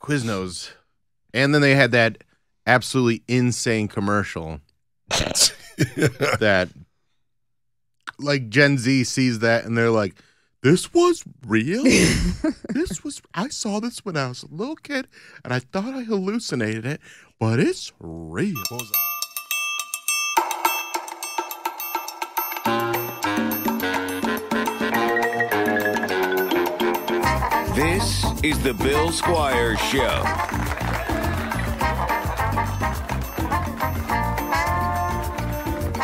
Quiznos. And then they had that absolutely insane commercial that, like, Gen Z sees that and they're like, this was real? I saw this when I was a little kid and I thought I hallucinated it, but it's real. What was that? This is the Bill Squire Show.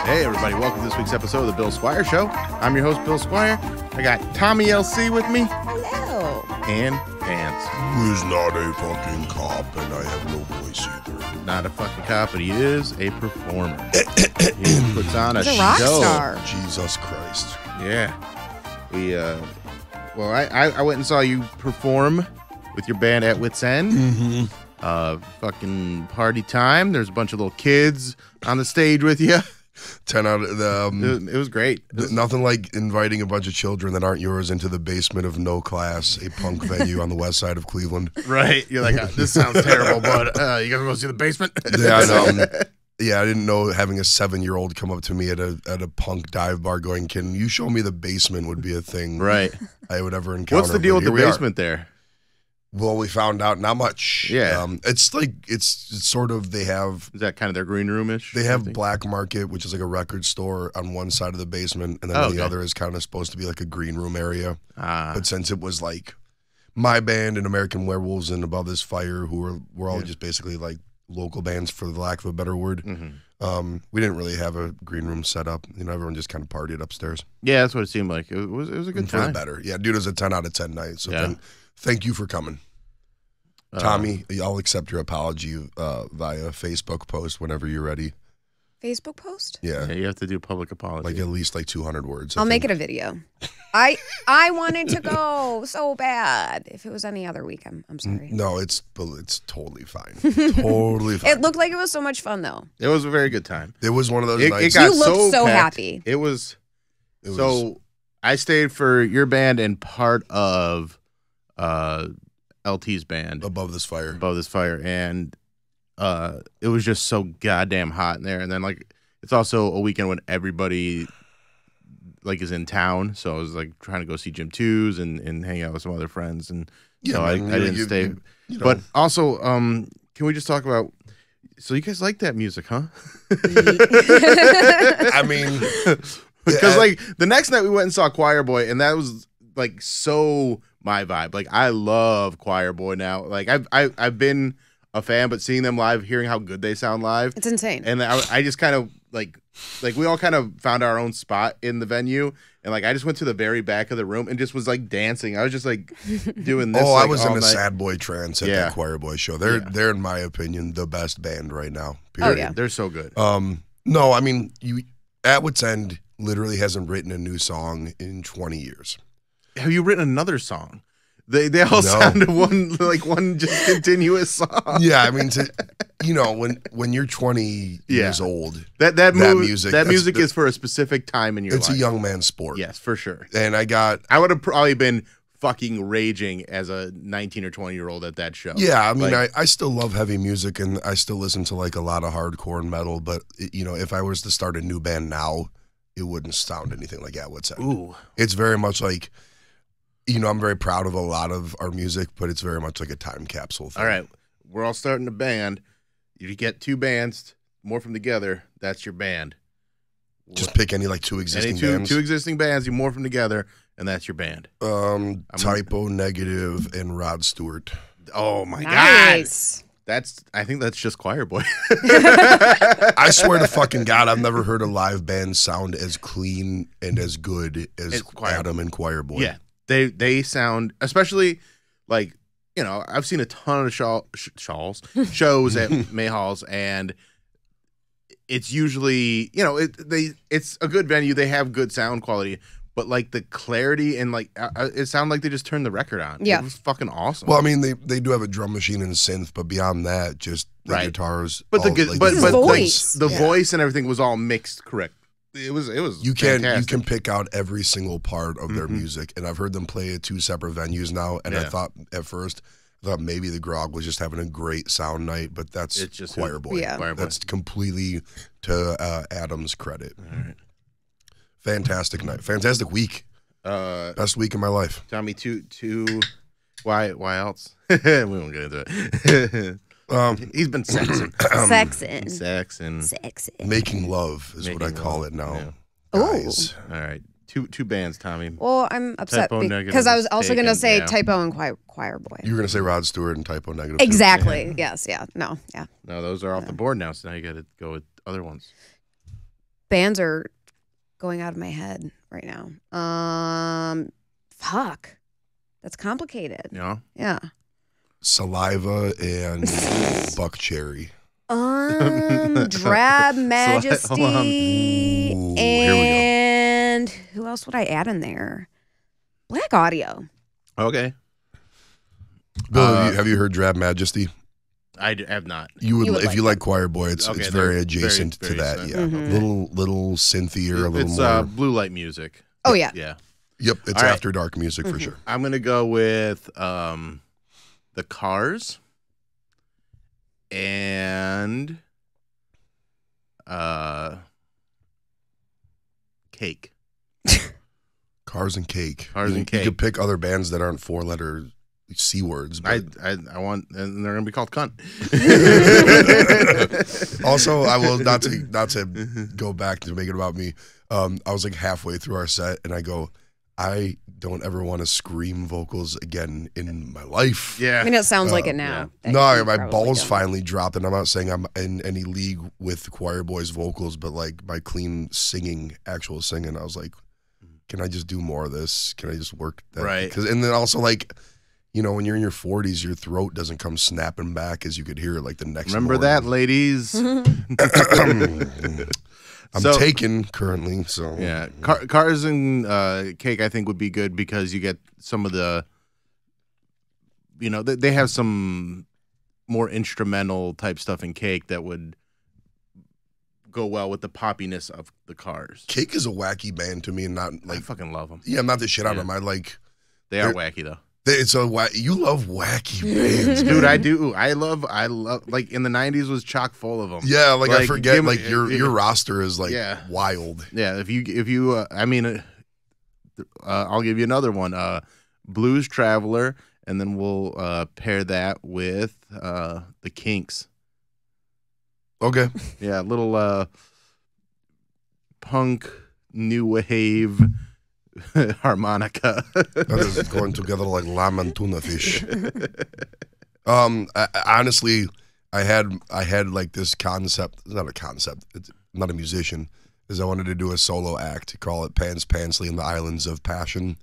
Hey, everybody. Welcome to this week's episode of the Bill Squire Show. I'm your host, Bill Squire. I got Tommy LC with me. Hello. And Pants. Who's not a fucking cop, and I have no voice either. Not a fucking cop, but he is a performer. He puts on a He's a rock show. star. Jesus Christ. Yeah. I went and saw you perform with your band at Wits End. Mm-hmm. Fucking party time. There's a bunch of little kids on the stage with you. 10 out of the... It was great. Nothing like inviting a bunch of children that aren't yours into the basement of No Class, a punk venue on the west side of Cleveland. Right. You're like, this sounds terrible, but you guys want to see the basement? Yeah, I know. Yeah, I didn't know having a 7-year-old come up to me at a punk dive bar going, can you show me the basement would be a thing Right. I would ever encounter. What's the deal with the basement there? Well, we found out not much. Yeah. It's like, it's sort of, they have... Is that kind of their green room-ish? They have Black Market, which is like a record store on one side of the basement, and then the other is kind of supposed to be like a green room area. But since it was like my band and American Werewolves and Above This Fire, who were all just basically like local bands, for the lack of a better word, we didn't really have a green room set up. You know, everyone just kind of partied upstairs. Yeah, that's what it seemed like. It was a good time. For the better. Yeah, dude, it was a 10 out of 10 night. So thank you for coming. Tommy, I'll accept your apology via Facebook post whenever you're ready. Facebook post? Yeah. You have to do public apology. Like at least like 200 words. I'll make it a video. I wanted to go so bad. If it was any other week, I'm sorry. No, it's totally fine. Totally fine. It looked like it was so much fun, though. It was a very good time. It was one of those nights. You looked so packed. happy. It was. I stayed for your band and part of LT's band. Above This Fire. And it was just so goddamn hot in there. And then, like, it's also a weekend when everybody, like, is in town. So I was, like, trying to go see Jim Twos and hang out with some other friends. And so I didn't stay. You know. But also, can we just talk about, so you guys like that music, huh? I mean... Because, like, the next night we went and saw ChoirBoy, and that was, like, so my vibe. Like, I love ChoirBoy now. Like, I've been a fan, but seeing them live, hearing how good they sound live. It's insane. And I just kind of, like we all kind of found our own spot in the venue. And, like, I just went to the very back of the room and just was, like, dancing. I was just, like, doing this. I was in a sad boy trance at that ChoirBoy show. They're, in my opinion, the best band right now. Period. Oh, yeah. They're so good. No, I mean, at Wits End literally hasn't written a new song in 20 years. Have you written another song? They all sound one just continuous song. Yeah, I mean, when you're 20 years old, that music is for a specific time in your life. It's a young man's sport. Yes, for sure. And I would have probably been fucking raging as a 19 or 20-year-old at that show. Yeah, I mean, I still love heavy music and I still listen to like a lot of hardcore and metal, but if I was to start a new band now, it wouldn't sound anything like at Wits End. Ooh. It's very much like, I'm very proud of a lot of our music, but it's very much like a time capsule thing. All right, we're all starting a band. If you get two bands, morph them together, that's your band. Just pick any like two existing bands. Two existing bands, you morph them together, and that's your band. Typo Negative and Rod Stewart. Oh my Nice. God. I think that's just ChoirBoy. I swear to fucking God, I've never heard a live band sound as clean and as good as Adam and ChoirBoy. Yeah, they sound, especially like, I've seen a ton of shows at May Halls, and it's usually, it's a good venue. They have good sound quality. But, like, the clarity and, like, it sounded like they just turned the record on. Yeah. It was fucking awesome. Well, I mean, they do have a drum machine and synth, but beyond that, just the guitars. But voice. The voice and everything was all mixed correct. It was you fantastic. can pick out every single part of their music. And I've heard them play at 2 separate venues now. And I thought at first, I thought maybe the grog was just having a great sound night, but that's It's just ChoirBoy. Yeah. That's completely to Adam's credit. All right. Fantastic night. Fantastic week. Best week of my life. Tommy, two. Why else? We won't get into it. He's been sexing. Sexing. Making love is what I call it now. Yeah. Guys. All right. Two bands, Tommy. Well, I'm upset Typo Negative because I was also going to taken, say yeah. Typo and ChoirBoy. You were going to say Rod Stewart and Typo Negative. Exactly. Yeah. Yes. Yeah. No. Yeah. No, those are off the board now, so now you got to go with other ones. Bands are going out of my head right now. Fuck. That's complicated. Yeah. Yeah. Saliva and Buck Cherry. Drab Majesty. Ooh, here we go. And who else would I add in there? Black Audio. Okay. Bill, have you heard Drab Majesty? I have not. You would, if like you like ChoirBoy, it's Okay, very they're adjacent very to that. similar. Yeah, little synthier, a little It's more. blue light music. Oh, yeah. Yeah. Yep, it's All right. after dark music for sure. I'm gonna go with the Cars and Cake. Cars and Cake. Cars and Cake. You could pick other bands that aren't 4-letter C words. But I want, and they're gonna be called cunt. also, I will not to go back to make it about me. I was like halfway through our set, and I go, I don't ever want to scream vocals again in my life. I mean, it sounds like it now. yeah. No, my balls finally dropped, and I'm not saying I'm in any league with ChoirBoy's vocals, but like my clean singing, actual singing, I was like, can I just do more of this? Can I just work that? Right. And then also like, you know, when you're in your 40s, your throat doesn't come snapping back as you could hear it like the next Remember morning. that, ladies? I'm So- taken currently, so Yeah, Cars and Cake I think would be good because you get some of the, you know, they have some more instrumental type stuff in Cake that would go well with the poppiness of the Cars. Cake is a wacky band to me, and not I like fucking love them. yeah, I'm not the shit out Yeah. of them. I like They are wacky though. it's a you love wacky bands, Dude, I do. I love like in the 90s was chock full of them. Yeah, like I forget give me- like your roster is like Yeah. wild. Yeah, if you I mean I'll give you another one. Blues Traveler, and then we'll pair that with the Kinks. Okay. Yeah, little punk new wave harmonica. That is going together like lamb and tuna fish. Honestly, I had like this concept. It's not a concept. It's I'm not a musician. Is I wanted to do a solo act, call it Pants Pansley and the Islands of Passion.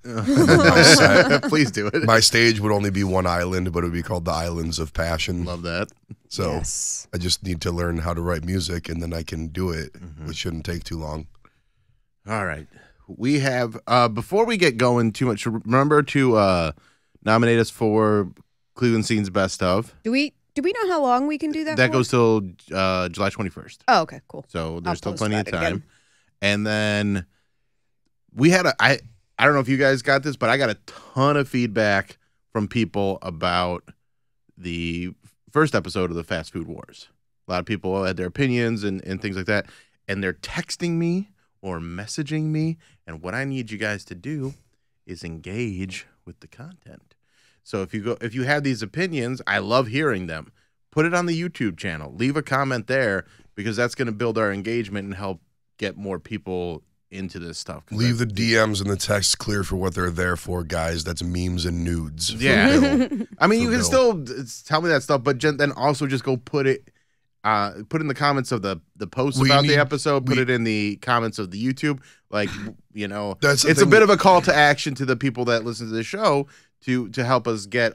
Please do it. My stage would only be one island, but it would be called the Islands of Passion. Love that. So Yes. I just need to learn how to write music, and then I can do it, which shouldn't take too long. All right. We have before we get going too much, remember to nominate us for Cleveland Scene's Best Of. Do we know how long we can do that? That for? goes till July 21st. Oh, okay, cool. So there's still post plenty of that time. again. And then we had I don't know if you guys got this, but I got a ton of feedback from people about the first episode of the Fast Food Wars. A lot of people had their opinions and things like that. And they're texting me or messaging me. And what I need you guys to do is engage with the content. So if you have these opinions, I love hearing them. Put it on the YouTube channel. Leave a comment there because that's going to build our engagement and help get more people into this stuff. Leave the DMs and the texts clear for what they're there for, guys. That's memes and nudes. for Yeah. Bill. I mean, you For can Bill. still tell me that stuff, but then also just go put it in the comments of the post We about need- the episode. Put we- it in the comments of the YouTube. Like, you know, That's the it's a thing. bit of a call to action to the people that listen to the show to help us get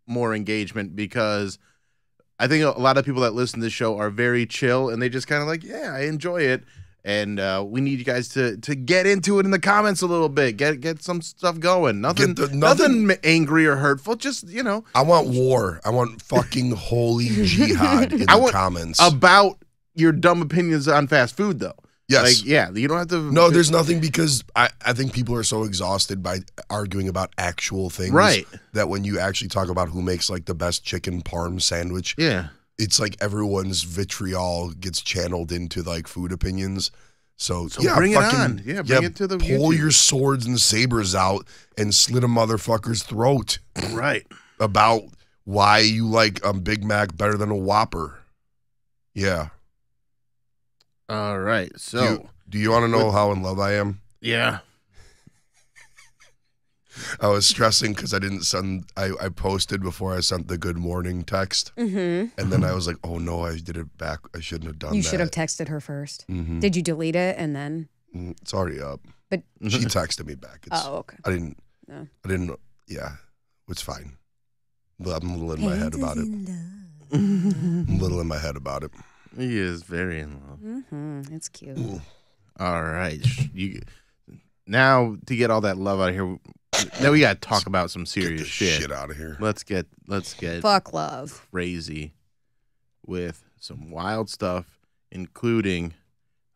more engagement, because I think a lot of people that listen to the show are very chill and they just kind of like, yeah, I enjoy it. And we need you guys to get into it in the comments a little bit. Get some stuff going. Nothing nothing angry or hurtful. Just, you know. I want war. I want fucking holy jihad in the comments. About your dumb opinions on fast food, though. Yes. Like, yeah, you don't have to. No, there's nothing because I think people are so exhausted by arguing about actual things. Right. That when you actually talk about who makes like the best chicken parm sandwich. Yeah. It's like everyone's vitriol gets channeled into like food opinions. So yeah, bring it on. Yeah, bring it to the pull YouTube. your swords and sabers out and slit a motherfucker's throat. Right. About why you like a Big Mac better than a Whopper. Yeah. All right. So, do you want to know how in love I am? Yeah. I was stressing because I didn't send. I posted before I sent the good morning text, and then I was like, "Oh no, I did it back. I shouldn't have done that." You should have texted her first. Did you delete it and then? It's already up. But she texted me back. Okay. I didn't. No. I didn't. Yeah, it's fine. I'm a little in my head about it. I'm a little in my head about it. He is very in love. It's cute. All right. Now to get all that love out of here. Now we got to talk about some serious shit out of here. Let's get fuck love crazy with some wild stuff, including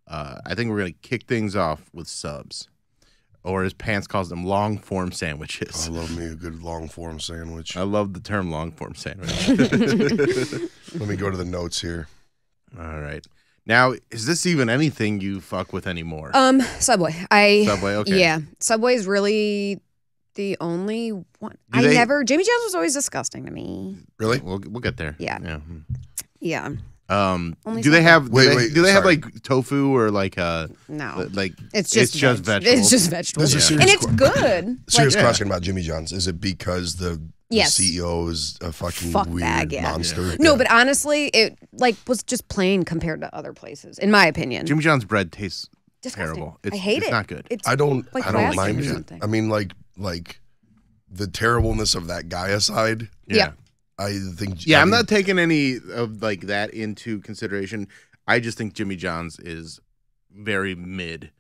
I think we're gonna kick things off with subs, or as Pants calls them, long form sandwiches. I love me a good long form sandwich. I love the term long form sandwich. Let me go to the notes here. All right. Now, is this even anything you fuck with anymore? Subway. Subway, okay. Yeah. Subway is really the only one. Jimmy John's was always disgusting to me. Really? We'll get there. Yeah. Yeah. Only do they have wait, do they have like tofu or like no, like it's just vegetables? It's just vegetables. This is and it's good. Serious question about Jimmy John's. Is it because the Yes. CEO is a fucking weird bag, monster? Yeah. No, but honestly, it like was just plain compared to other places, in my opinion. Jimmy John's bread tastes disgusting. terrible. I hate it. It's not good. It's I don't like mind or it. something. I mean, like the terribleness of that guy aside. Yeah. I think. Yeah, I'm not taking any of like that into consideration. I just think Jimmy John's is very mid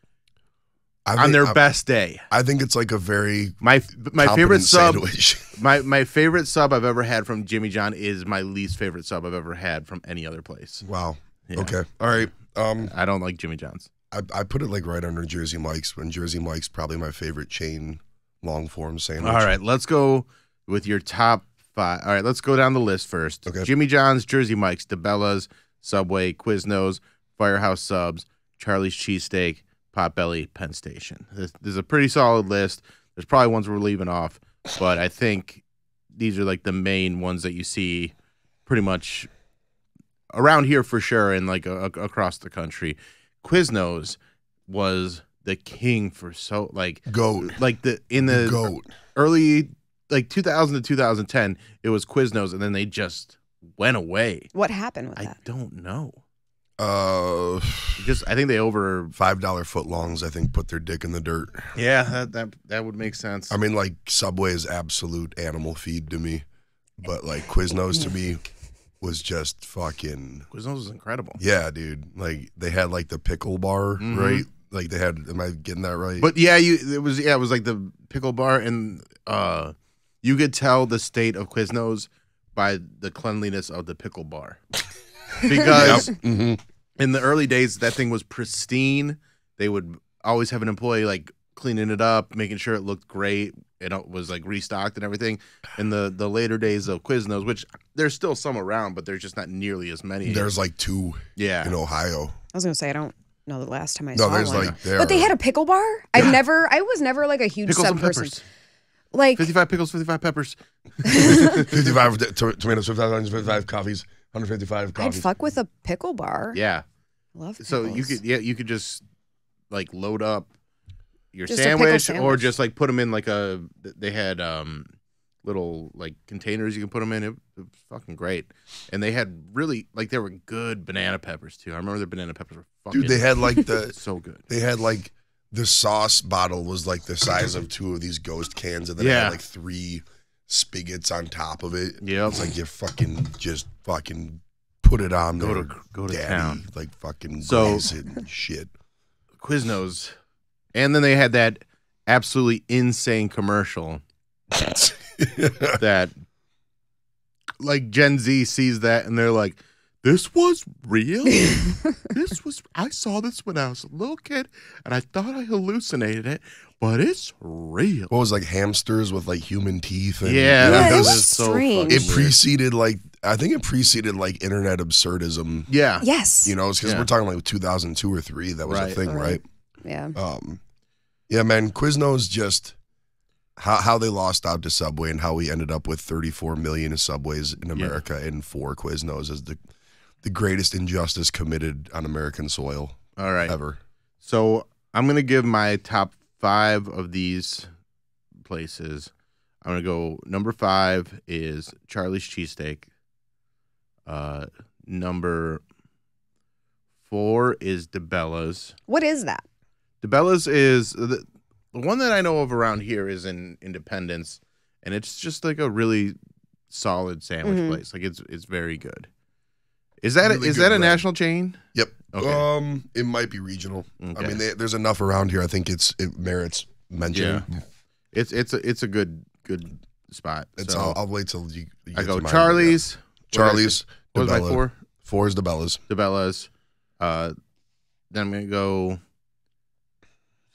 on their best day. I think it's like a very my favorite sub. Sandwich. my favorite sub I've ever had from Jimmy John is my least favorite sub I've ever had from any other place. Wow. Yeah. Okay. All right. I don't like Jimmy John's. I put it like right under Jersey Mike's, when Jersey Mike's probably my favorite chain long form sandwich. All right, let's go with your top 5. All right, let's go down the list first. Okay. Jimmy John's, Jersey Mike's, DeBella's, Subway, Quiznos, Firehouse Subs, Charlie's Cheesesteak, Potbelly, Penn Station. This is a pretty solid list. There's probably ones we're leaving off, but I think these are like the main ones that you see pretty much around here for sure and like across the country. Quiznos was the king for so like goat. Like in the goat. Early like 2000 to 2010, it was Quiznos, and then they just went away. What happened with that? I don't know. I think they over $5 footlongs. I think put their dick in the dirt. Yeah, that would make sense. I mean, like Subway is absolute animal feed to me, but like Quiznos to me was just fucking. Quiznos was incredible. Yeah, dude. Like they had like the pickle bar, right? Like they had. Am I getting that right? But yeah, it was like the pickle bar, and you could tell the state of Quiznos by the cleanliness of the pickle bar. Because in the early days, that thing was pristine. They would always have an employee like cleaning it up, making sure it looked great. It was like restocked and everything. In the later days of Quiznos, which there's still some around, but there's just not nearly as many. There's like 2 in Ohio. I was going to say, I don't know the last time I saw there's one. like but they had a pickle bar? I was never like a huge pickles sub and person. Peppers. Like 55 pickles, 55 peppers. 55 tomatoes, 55 onions, 55 coffees, 155 coffees. I'd fuck with a pickle bar. Yeah. Love pickles. So you could just like load up your Just a pickle sandwich, or sandwich. just like put them in like they had little like containers you can put them in. It was fucking great. And they had really like there were good banana peppers too. I remember their banana peppers were fucking Dude, they had like the so good. They had like the sauce bottle was like the size of 2 of these Ghost cans, and then it Yeah. had like 3 spigots on top of it. Yep. It's like you just fucking put it on Go there, to daddy. town. Like fucking So- glaze it and shit. Quiznos. And then they had that absolutely insane commercial that like Gen Z sees that and they're like, this was real. I saw this when I was a little kid, and I thought I hallucinated it, but it's real. What was like hamsters with like human teeth? And, Yeah, it was so strange. fucking It preceded like I think it preceded like internet absurdism. Yeah. Yes. You know, it's because we're talking like 2002 or 3 that was a thing, right? Yeah. Yeah, man. Quiznos just how they lost out to Subway and how we ended up with 34 million Subways in America and 4 Quiznos is the greatest injustice committed on American soil. All right. Ever. So I'm gonna give my top 5 of these places. I'm gonna go. Number 5 is Charlie's Cheesesteak. Number 4 is DeBella's. What is that? DeBella's is the one that I know of around here is in Independence, and it's just like a really solid sandwich place. Like it's very good. Is that Really is good that a bread. national chain? Yep. Okay. It might be regional. Okay. I mean, there's enough around here. I think it merits mention. Yeah. It's a good spot. It's So I'll wait till you I get go to mine. Charlie's. Charlie's. What was my DeBella. 4? 4 is DeBella's. DeBella's. Then I'm gonna go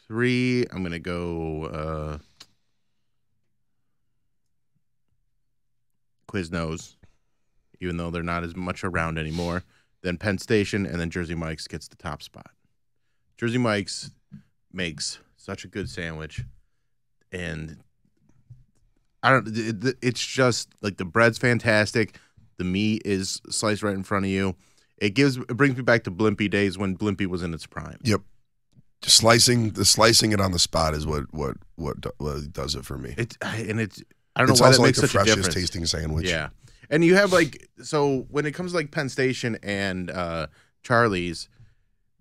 3. I'm gonna go Quiznos, even though they're not as much around anymore. Then Penn Station, and then Jersey Mike's gets the top spot. Jersey Mike's makes such a good sandwich, and it's just like the bread's fantastic. The meat is sliced right in front of you. It brings me back to Blimpie days when Blimpie was in its prime. Yep. Slicing it on the spot is what does it for me. I don't know It's why also that makes like the such a freshest difference. tasting sandwich. Yeah, and you have like so when it comes to like Penn Station and Charlie's,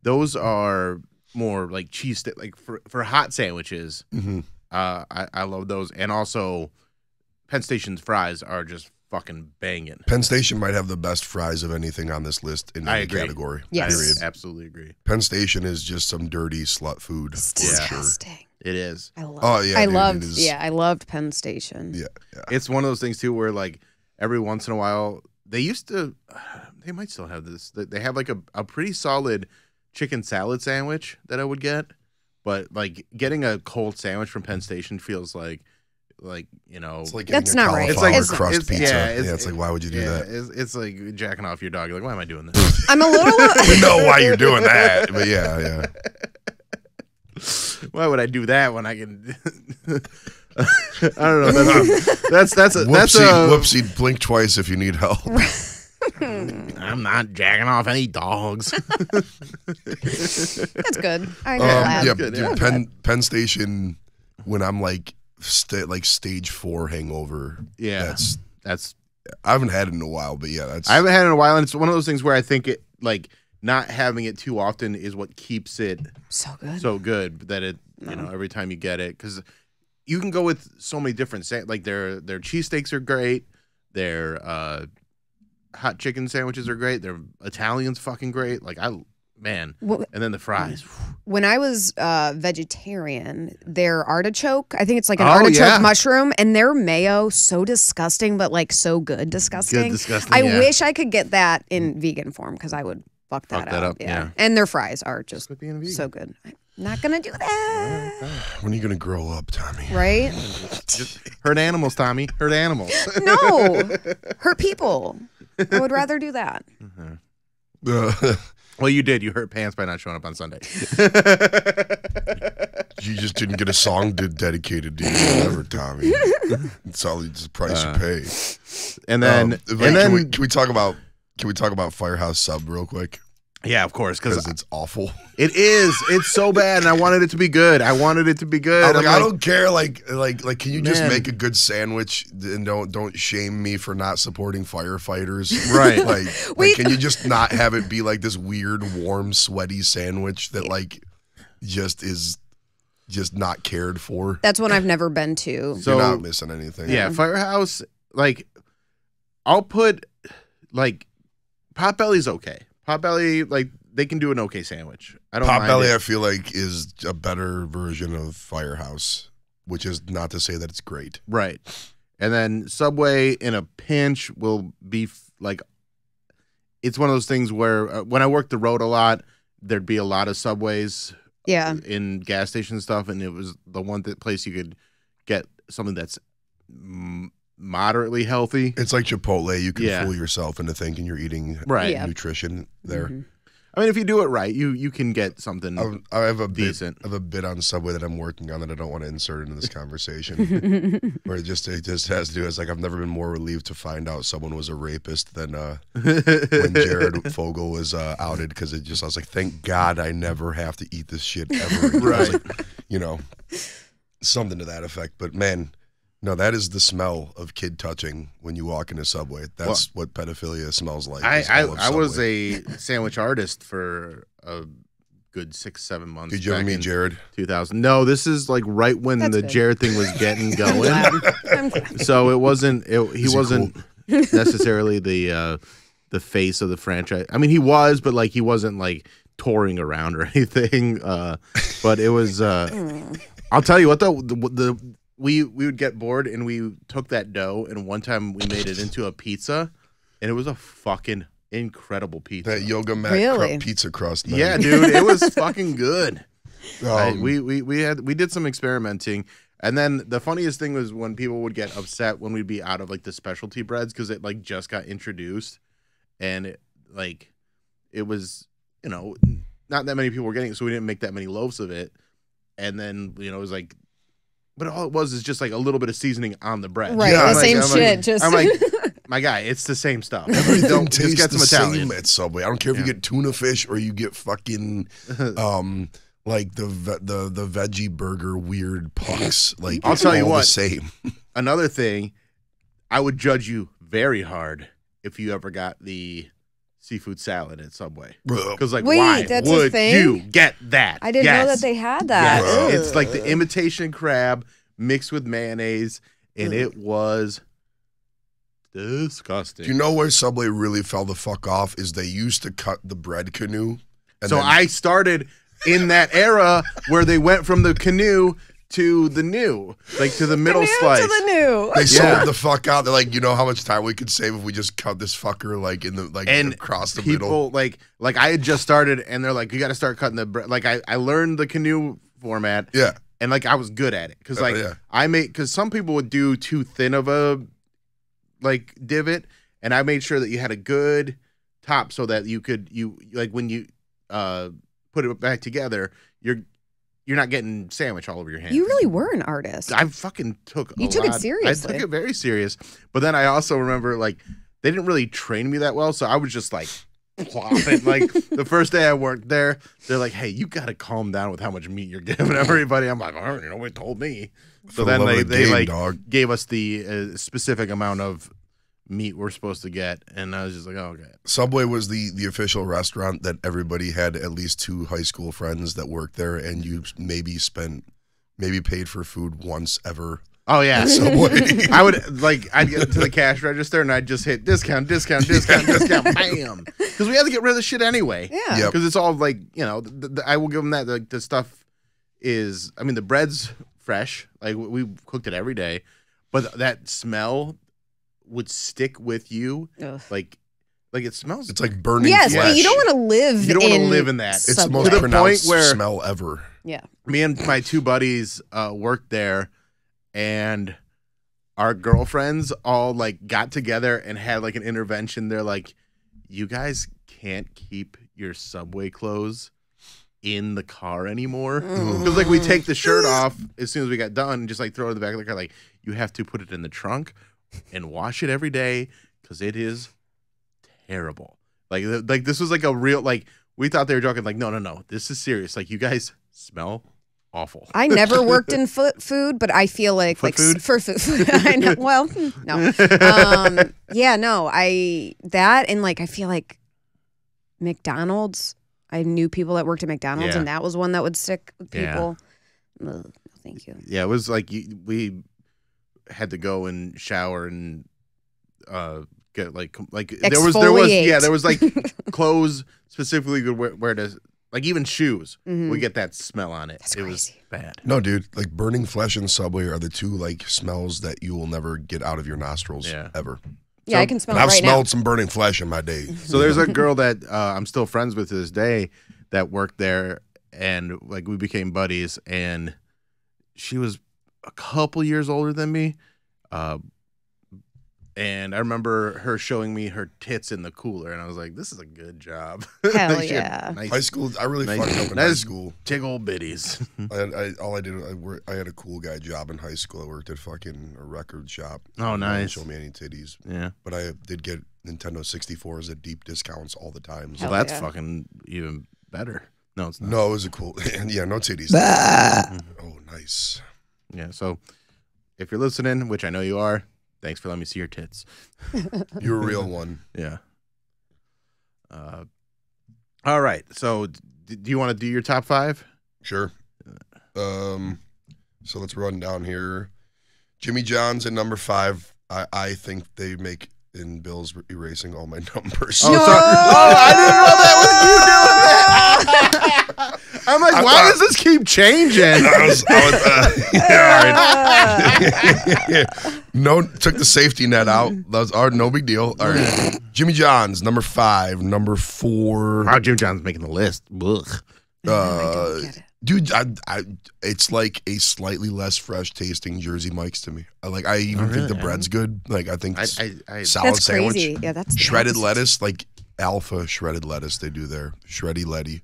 those are more like cheese like for hot sandwiches. Mm-hmm. I love those, and also Penn Station's fries are just fucking banging. Penn Station might have the best fries of anything on this list in I any agree. category. Yes. Period. Absolutely agree. Penn Station is just some dirty slut food. It's for sure. disgusting. It is. I love. Oh yeah, I dude, loved. it is. Yeah, I loved Penn Station. Yeah. It's one of those things too where like every once in a while they used to, they might still have this. They have like a pretty solid chicken salad sandwich that I would get, but like getting a cold sandwich from Penn Station feels like you know, It's like That's getting a not right. cauliflower It's like- crust it's- pizza. yeah, Yeah, it's like why would you do that? It's like jacking off your dog. You're like, why am I doing this? I'm a little. I know why you're doing that, but yeah. Why would I do that when I can? I don't know. That's a Whoopsie, blink twice if you need help. I'm not jacking off any dogs. That's good. I'm glad. Yeah, good, dude, yeah. Penn Station when I'm like stage 4 hangover. Yeah, that's. I haven't had it in a while, but yeah, that's I haven't had it in a while, and it's one of those things where I think it like not having it too often is what keeps it So good. so good that it you know every time you get it because you can go with so many different like their cheesesteaks are great, their hot chicken sandwiches are great, their Italian's fucking great. Like and then the fries. When I was vegetarian, their artichoke, I think it's like an artichoke yeah. mushroom, and their mayo, so disgusting, but like so good disgusting. Good disgusting, I yeah. wish I could get that in vegan form because I would fuck that up, yeah. And their fries are just Quit being vegan. so good. I'm not going to do that. when are you gonna grow up, Tommy? Right? Just hurt animals, Tommy. Hurt animals. No. Hurt people. I would rather do that. Well, you did. You hurt pants by not showing up on Sunday. You just didn't get a song dedicated to you, whatever, Tommy. It's all the price you pay. And then, can we talk about Firehouse Sub real quick? yeah, of course, Because because it's awful. it is. It's so bad, and I wanted it to be good. I I don't care. Like, can you just Man. make a good sandwich and don't shame me for not supporting firefighters? Right. Like, can you just not have it be like this weird, warm, sweaty sandwich that like just is just not cared for? That's one I've never been to. So- You're not missing anything. Yeah, Firehouse. Like, I'll put like Potbelly's okay. Potbelly, like they can do an okay sandwich. I don't mind Potbelly, it. I feel like, is a better version of Firehouse, which is not to say that it's great. Right. And then Subway in a pinch will be like it's one of those things where when I worked the road a lot, there'd be a lot of Subways in gas station and stuff, and it was the one place you could get something that's moderately healthy. It's like Chipotle. You can fool yourself into thinking you're eating nutrition there. Mm-hmm. I mean, if you do it right, you can get something I have a decent. I have a bit on Subway that I'm working on that I don't want to insert into this conversation. Where it just has to do. It's like I've never been more relieved to find out someone was a rapist than when Jared Fogle was outed, because I was like, thank God I never have to eat this shit ever again. Right. I was like, you know, something to that effect. But man, no, that is the smell of kid touching when you walk in a Subway. That's what pedophilia smells like. I was a sandwich artist for a good 6-7 months. Did you ever meet Jared? 2000. No, this is like right when the Jared thing was getting going. I'm glad. So it wasn't. He wasn't necessarily the face of the franchise. I mean, he was, but like he wasn't like touring around or anything. But it was. I'll tell you what though. We would get bored and we took that dough, and one time we made it into a pizza, and it was a fucking incredible pizza. That yoga mat pizza crust, man. Yeah, dude, it was fucking good. We did some experimenting, and then the funniest thing was when people would get upset when we'd be out of like the specialty breads because it like just got introduced, and it was not that many people were getting it, so we didn't make that many loaves of it, and then it was like. But all it was is just like a little bit of seasoning on the bread. Right, the same shit. I'm like, my guy, it's the same stuff. Everything tastes get some the Italian. same at Subway. I don't care if you get tuna fish or you get fucking like the veggie burger weird pucks. Like I'll tell you all what, the same. Another thing, I would judge you very hard if you ever got the seafood salad at Subway. Because why would you get that? I didn't know that they had that. Yes. It's like the imitation crab mixed with mayonnaise, and it was disgusting. Do you know where Subway really fell the fuck off? Is they used to cut the bread canoe. So I started in that era where they went from the canoe to the new, like to the middle slice. To the new. They sold the fuck out. They're like, you know how much time we could save if we just cut this fucker like in the and across the middle. Like I had just started, and they're like, you got to start cutting the bread. Like I learned the canoe format. Yeah. And like I was good at it because because some people would do too thin of a like divot, and I made sure that you had a good top so that you like when you put it back together, you're not getting sandwich all over your hands. You really were an artist. I fucking took You took it seriously. I took it very serious. But then I also remember, like, they didn't really train me that well, so I was just, like, plopping. Like, the first day I worked there, they're like, hey, you got to calm down with how much meat you're giving everybody. I'm like, oh, nobody told me. So then they gave us the specific amount of meat we're supposed to get, and I was just like, oh, okay. Subway was the official restaurant that everybody had at least 2 high school friends that worked there, and you maybe paid for food once ever. Oh yeah, Subway. I'd get to the cash register and I'd just hit discount, bam, because we had to get rid of the shit anyway. Yeah, because it's all like I will give them that. Like the stuff is, I mean, the bread's fresh. Like we cooked it every day, but that smell would stick with you. Ugh. Like it smells. It's like burning flesh. But you don't want to live. You don't want to live in that. It's the most pronounced smell ever. Yeah. Me and my 2 buddies worked there, and our girlfriends all like got together and had like an intervention. They're like, you guys can't keep your Subway clothes in the car anymore, because like we take the shirt off as soon as we got done and just like throw it in the back of the car. Like, you have to put it in the trunk and wash it every day because it is terrible. Like this was like a real, like, we thought they were joking. Like, no, this is serious. Like, you guys smell awful. I never worked in food, but I feel like food? For food. I know. Well, no. Yeah, no. I feel like McDonald's. I knew people that worked at McDonald's, and that was one that would stick with people. Yeah. Ugh, thank you. Yeah, it was like we had to go and shower and get like there was like clothes specifically good where to, like, even shoes. We get that smell on it. That's it crazy. Was bad. No, dude, like burning flesh and Subway are the 2 like smells that you will never get out of your nostrils ever. Yeah, I can smell it I've right now. smelled some burning flesh in my day. So there's a girl that I'm still friends with to this day that worked there, and like we became buddies, and she was a couple years older than me. And I remember her showing me her tits in the cooler, and I was like, "This is a good job." Hell Like, she had yeah. nice, High school, I really fucked up in high school. big old bitties. I had a cool guy job in high school. I worked at fucking a record shop. Oh, nice. Didn't show me any titties. Yeah. But I did get Nintendo 64s at deep discounts all the time. So. So Hell that's yeah. fucking even better. No, it's not. No, it was a cool. Yeah, no titties. Oh, nice. Yeah. So if you're listening, which I know you are, thanks for letting me see your tits. You're a real one. Yeah. All right. So do you want to do your top 5? Sure. So let's run down here. Jimmy John's at number 5. I think they make in Bill's erasing all my numbers. Oh, sorry. Oh, I didn't know that was you doing that. I'm like, why does this keep changing? No, took the safety net out. Those are no big deal. All right. Jimmy John's, number 5. Number 4. Wow, Jim John's making the list. Ugh. I don't get it. Dude, it's like a slightly less fresh tasting Jersey Mike's to me. I even think the bread's good. Like I think solid That's sandwich, crazy. Yeah, that's shredded the lettuce, like alpha shredded lettuce. They do there, shreddy letty.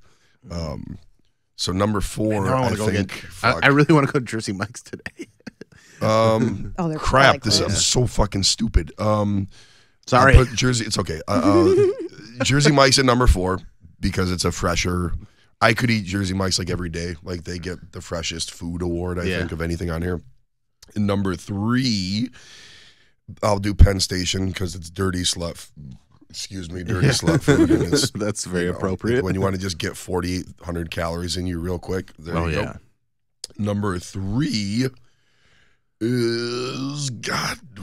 So number 4, I think. I really want to go to Jersey Mike's today. they're Crap! probably I'm so fucking stupid. Sorry. Put Jersey. It's okay. Jersey Mike's at number 4 because it's a fresher. I could eat Jersey Mike's like every day. Like they get the freshest food award, I think, of anything on here. And number 3, I'll do Penn Station because it's dirty slut. Dirty slut food. And it's, that's very appropriate. When you want to just get 4,800 calories in you real quick. There you go. Number 3 is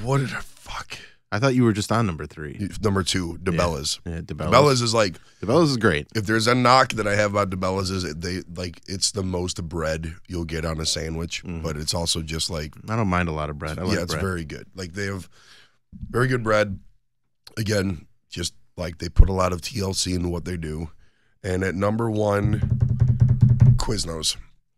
what did I fuck? I thought you were just on number 3. Number 2, DeBella's. Yeah, DeBella's is like DeBella's is great. If there's a knock that I have about DeBella's is it's the most bread you'll get on a sandwich, but it's also just like I don't mind a lot of bread. I like it's bread. very good. Like they have very good bread. Again, just like they put a lot of TLC into what they do. And at number 1, Quiznos.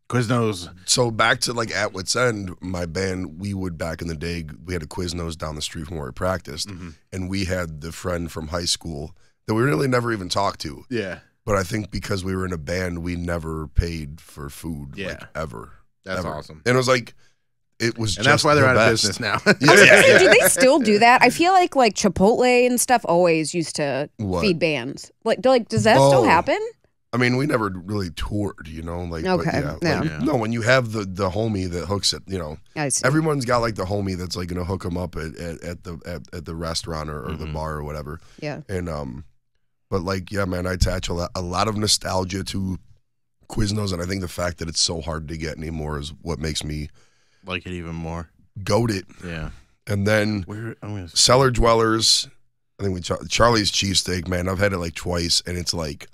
Quiznos. So back to like at Wits End, my band, we would back in the day, we had a Quiznos down the street from where we practiced, and we had the friend from high school that we really never even talked to. Yeah. But I think because we were in a band, we never paid for food, like ever. That's ever. awesome. And it was like, it was and just that's why they're the out best. of business now. Do they still do that? I feel like Chipotle and stuff always used to feed bands. Like does that still happen? I mean, we never really toured, like, okay. No, when you have the homie that hooks it, I see. everyone's got like the homie that's like going to hook them up at the restaurant or the bar or whatever. Yeah. And, but like, yeah, man, I attach a lot of nostalgia to Quiznos. And I think the fact that it's so hard to get anymore is what makes me like it even more. Goat it. Yeah. And then Cellar Dwellers, I think Charlie's cheesesteak, man, I've had it like twice and it's like,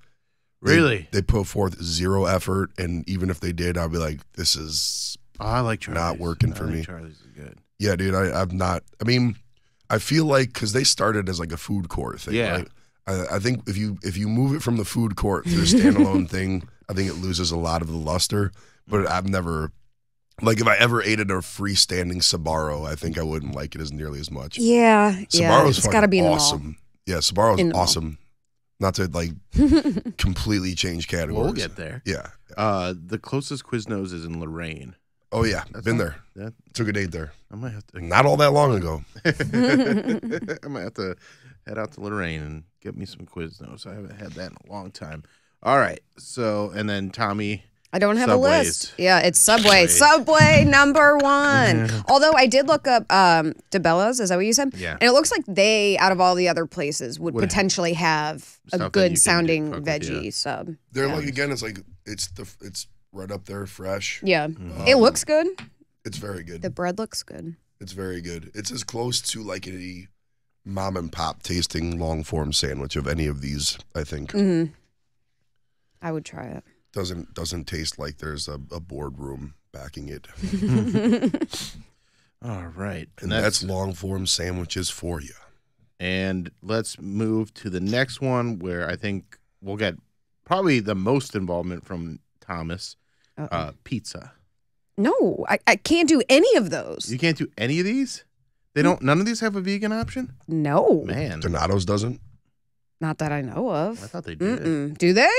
really? They put forth 0 effort, and even if they did, I'd be like, this is I like Charlie's. Not working for me. Charlie's is good. Yeah, dude, I'm not. I mean, I feel like, because they started as like a food court thing, right? I think if you move it from the food court to a standalone thing, I think it loses a lot of the luster. But I've never, like, if I ever ate at a freestanding Sbarro, I think I wouldn't like it as nearly as much. Yeah, Sbarro's it's got to be in awesome. Yeah, Sbarro's awesome. Not to like completely change categories. We'll get there. Yeah. The closest Quiznos is in Lorraine. Oh yeah, That's been all. there. Took a date there. I might have to. Not all that long ago. I might have to head out to Lorraine and get me some Quiznos. I haven't had that in a long time. All right. So, and then Tommy. I don't have Subways. a list. Yeah, it's Subway. Subway number 1. Although I did look up DeBella's, is that what you said? Yeah. And it looks like they, out of all the other places, would potentially have a good sounding veggie sub. They're like, again, it's like it's right up there, fresh. Yeah. It looks good. It's very good. The bread looks good. It's very good. It's as close to like a mom and pop tasting long form sandwich of any of these, I think. I would try it. Doesn't taste like there's a boardroom backing it. All right. And that's long form sandwiches for you. And let's move to the next one where I think we'll get probably the most involvement from Thomas. Pizza. No, I can't do any of those. You can't do any of these? They don't. None of these have a vegan option? No. Man. Donato's doesn't? Not that I know of. I thought they did. Do they?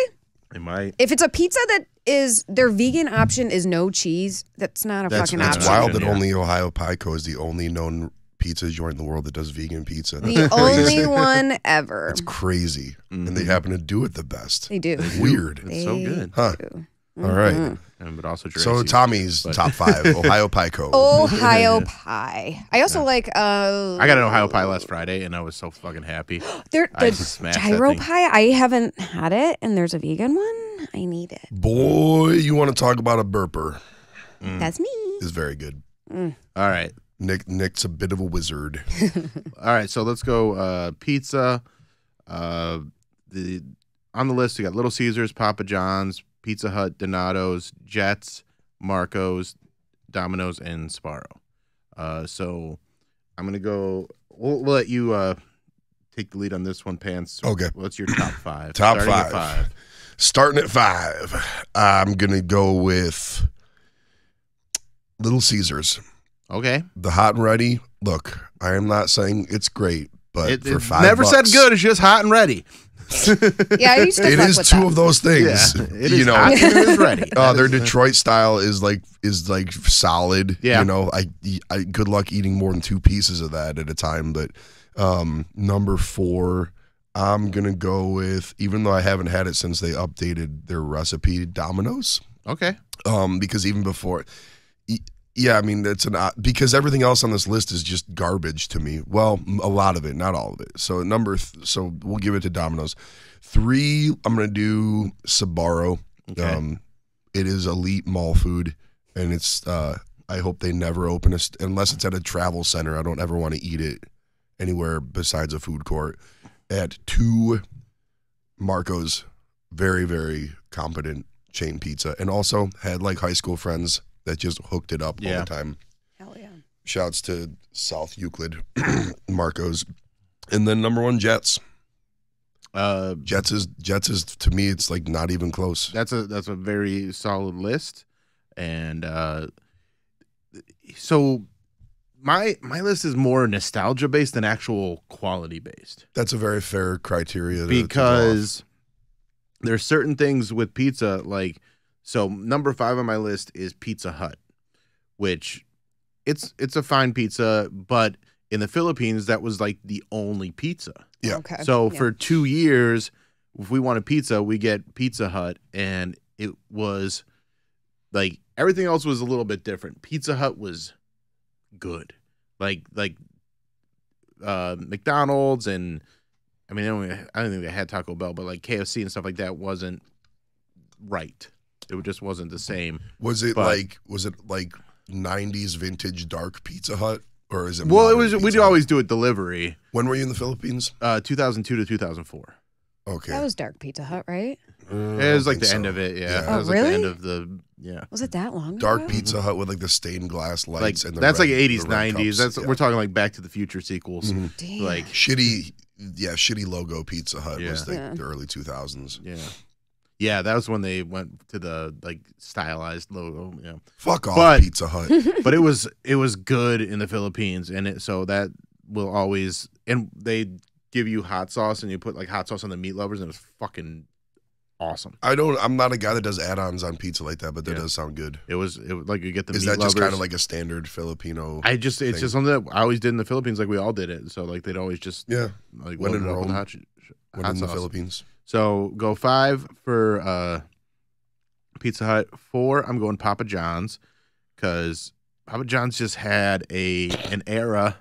They might. If it's a pizza that is their vegan option is no cheese, that's not a fucking option. It's wild that only Ohio Pie Co. is the only known pizza joint in the world that does vegan pizza. The only one ever. It's crazy. And they happen to do it the best. They do. Weird. It's so good. Huh. All right. But also so Tommy's top 5, Ohio Pie Co. Ohio Pie. I also like I got an Ohio Pie last Friday and I was so fucking happy. The gyro pie, I haven't had it, and there's a vegan one. I need it. Boy, you want to talk about a burper. That's me. It's very good. All right. Nick's a bit of a wizard. All right, so let's go pizza. On the list, we got Little Caesars, Papa John's, Pizza Hut, Donato's, Jets, Marco's, Domino's, and Sparrow. So I'm going to go, we'll let you take the lead on this one, Pants. Okay. What's your top 5? Top 5. Starting at 5, I'm going to go with Little Caesars. Okay. The hot and ready. Look, I am not saying it's great, but for $5, never said good. It's just hot and ready. Yeah, I used to it is with two that. of those things. Yeah, it is hot and it is ready. Their Detroit style is like solid. Yeah. You know, I good luck eating more than 2 pieces of that at a time. But number 4, I'm gonna go with, even though I haven't had it since they updated their recipe, Domino's. Okay. Because even before. Yeah, I mean, because everything else on this list is just garbage to me. Well, a lot of it, not all of it. So so we'll give it to Domino's. 3, I'm gonna do Sbarro. Okay. It is elite mall food, and it's. I hope they never open unless it's at a travel center. I don't ever want to eat it anywhere besides a food court. At 2, Marco's, very very competent chain pizza, and also had like high school friends that just hooked it up all the time. Hell yeah. Shouts to South Euclid, Marco's. And then number 1, Jets. Jets is to me, it's like not even close. That's a very solid list. And so my list is more nostalgia based than actual quality based. That's a very fair criteria because there's certain things with pizza, like, so number 5 on my list is Pizza Hut, which it's a fine pizza, but in the Philippines that was like the only pizza. Yeah. Okay. So for 2 years, if we wanted pizza, we get Pizza Hut, and it was like everything else was a little bit different. Pizza Hut was good, like McDonald's, and I mean I don't think they had Taco Bell, but like KFC and stuff like that wasn't right. It just wasn't the same. Was it like 90s vintage dark Pizza Hut, or is it? Well, it was. We'd always do it delivery. When were you in the Philippines? 2002 to 2004. Okay. That was dark Pizza Hut, right? It was like the end of it. Yeah. Oh, it was really? like the end of the. Yeah. Was it that long Dark ago? Pizza Hut with like the stained glass lights, and the that's red, like 80s, the red 90s. cups. We're talking like Back to the Future sequels. Damn. Like shitty logo Pizza Hut was Yeah. like the early 2000s. Yeah. Yeah, that was when they went to the like stylized logo. Yeah. Fuck off, Pizza Hut. But it was good in the Philippines, and so that will always, and they give you hot sauce, and you put like hot sauce on the meat lovers, and it was fucking awesome. I'm not a guy that does add-ons on pizza like that, but that does sound good. It was like you get the Is meat that just lovers. kind of like a standard Filipino? It's just something that I always did in the Philippines, like we all did it. So like they'd always just like when in load it up with Rome, hot when in the sauce. Philippines. So go 5 for Pizza Hut. 4, I'm going Papa John's, because Papa John's just had an era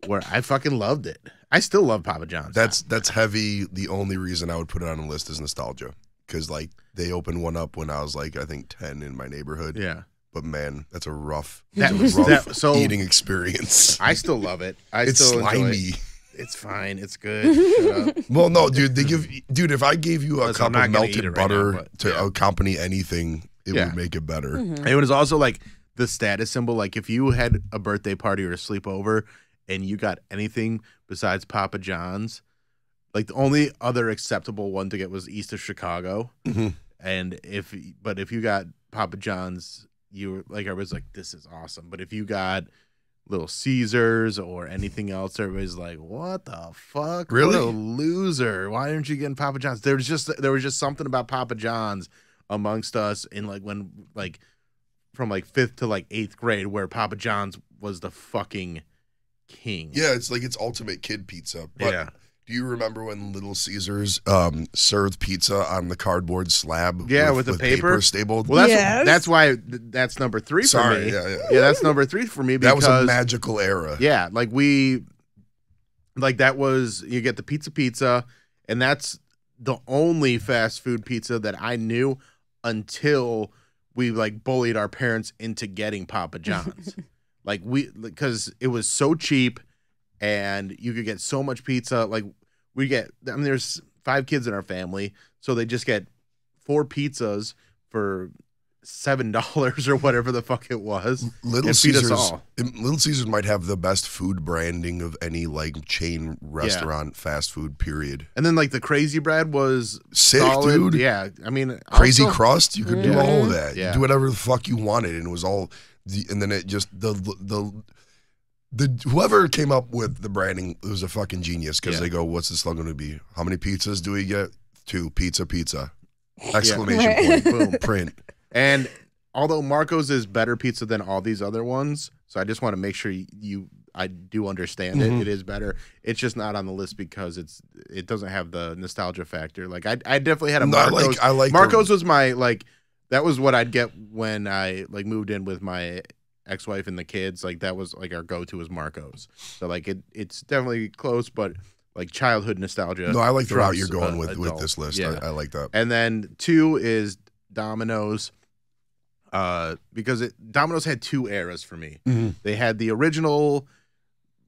where I fucking loved it. I still love Papa John's. That's heavy. The only reason I would put it on the list is nostalgia, because like they opened one up when I was like I think 10 in my neighborhood. Yeah. But man, that's a rough, so eating experience. I still love it. It's still enjoy slimy. it. It's fine. It's good. Shut up. Well, no, dude. If I gave you a Listen, I'm cup not of gonna eat melted it right butter now, but, to accompany anything, it would make it better. Mm-hmm. It was also like the status symbol. Like if you had a birthday party or a sleepover, and you got anything besides Papa John's, like the only other acceptable one to get was east of Chicago. And if you got Papa John's, you were like, everybody's like, this is awesome. But if you got Little Caesars or anything else, everybody's like, what the fuck? Really? What a loser. Why aren't you getting Papa John's? There was just something about Papa John's amongst us in like when like from like 5th to like 8th grade where Papa John's was the fucking king. Yeah, it's like it's ultimate kid pizza. But yeah. Do you remember when Little Caesars served pizza on the cardboard slab? Yeah, with the paper stapled. Well, that's why that's number 3 for me. Yeah, that's number 3 for me because that was a magical era. Yeah, like that was, you get the pizza, and that's the only fast food pizza that I knew until we like bullied our parents into getting Papa John's. Because it was so cheap and you could get so much pizza. Like there's 5 kids in our family, so they just get 4 pizzas for $7 or whatever the fuck it was. Little Caesars might have the best food branding of any like chain restaurant fast food period. And then like the crazy bread was sick, solid. dude. Yeah, I mean crazy crust. You could do all of that. Yeah. Do whatever the fuck you wanted, and it was all. And then it just the whoever came up with the branding was a fucking genius because they go, "What's the slogan going to be? How many pizzas do we get? 2 pizza! Exclamation point! Boom! Print." And although Marco's is better pizza than all these other ones, so I just want to make sure I do understand it. It is better. It's just not on the list because it doesn't have the nostalgia factor. Like I definitely had a Marco's. I like Marco's was my like that was what I'd get when I like moved in with my ex-wife and the kids. Like that was like our go-to was Marco's. So like it's definitely close, but like childhood nostalgia. No, I like the route you're going with this list. Yeah. I like that. And then 2 is Domino's. Because Domino's had 2 eras for me. They had the original,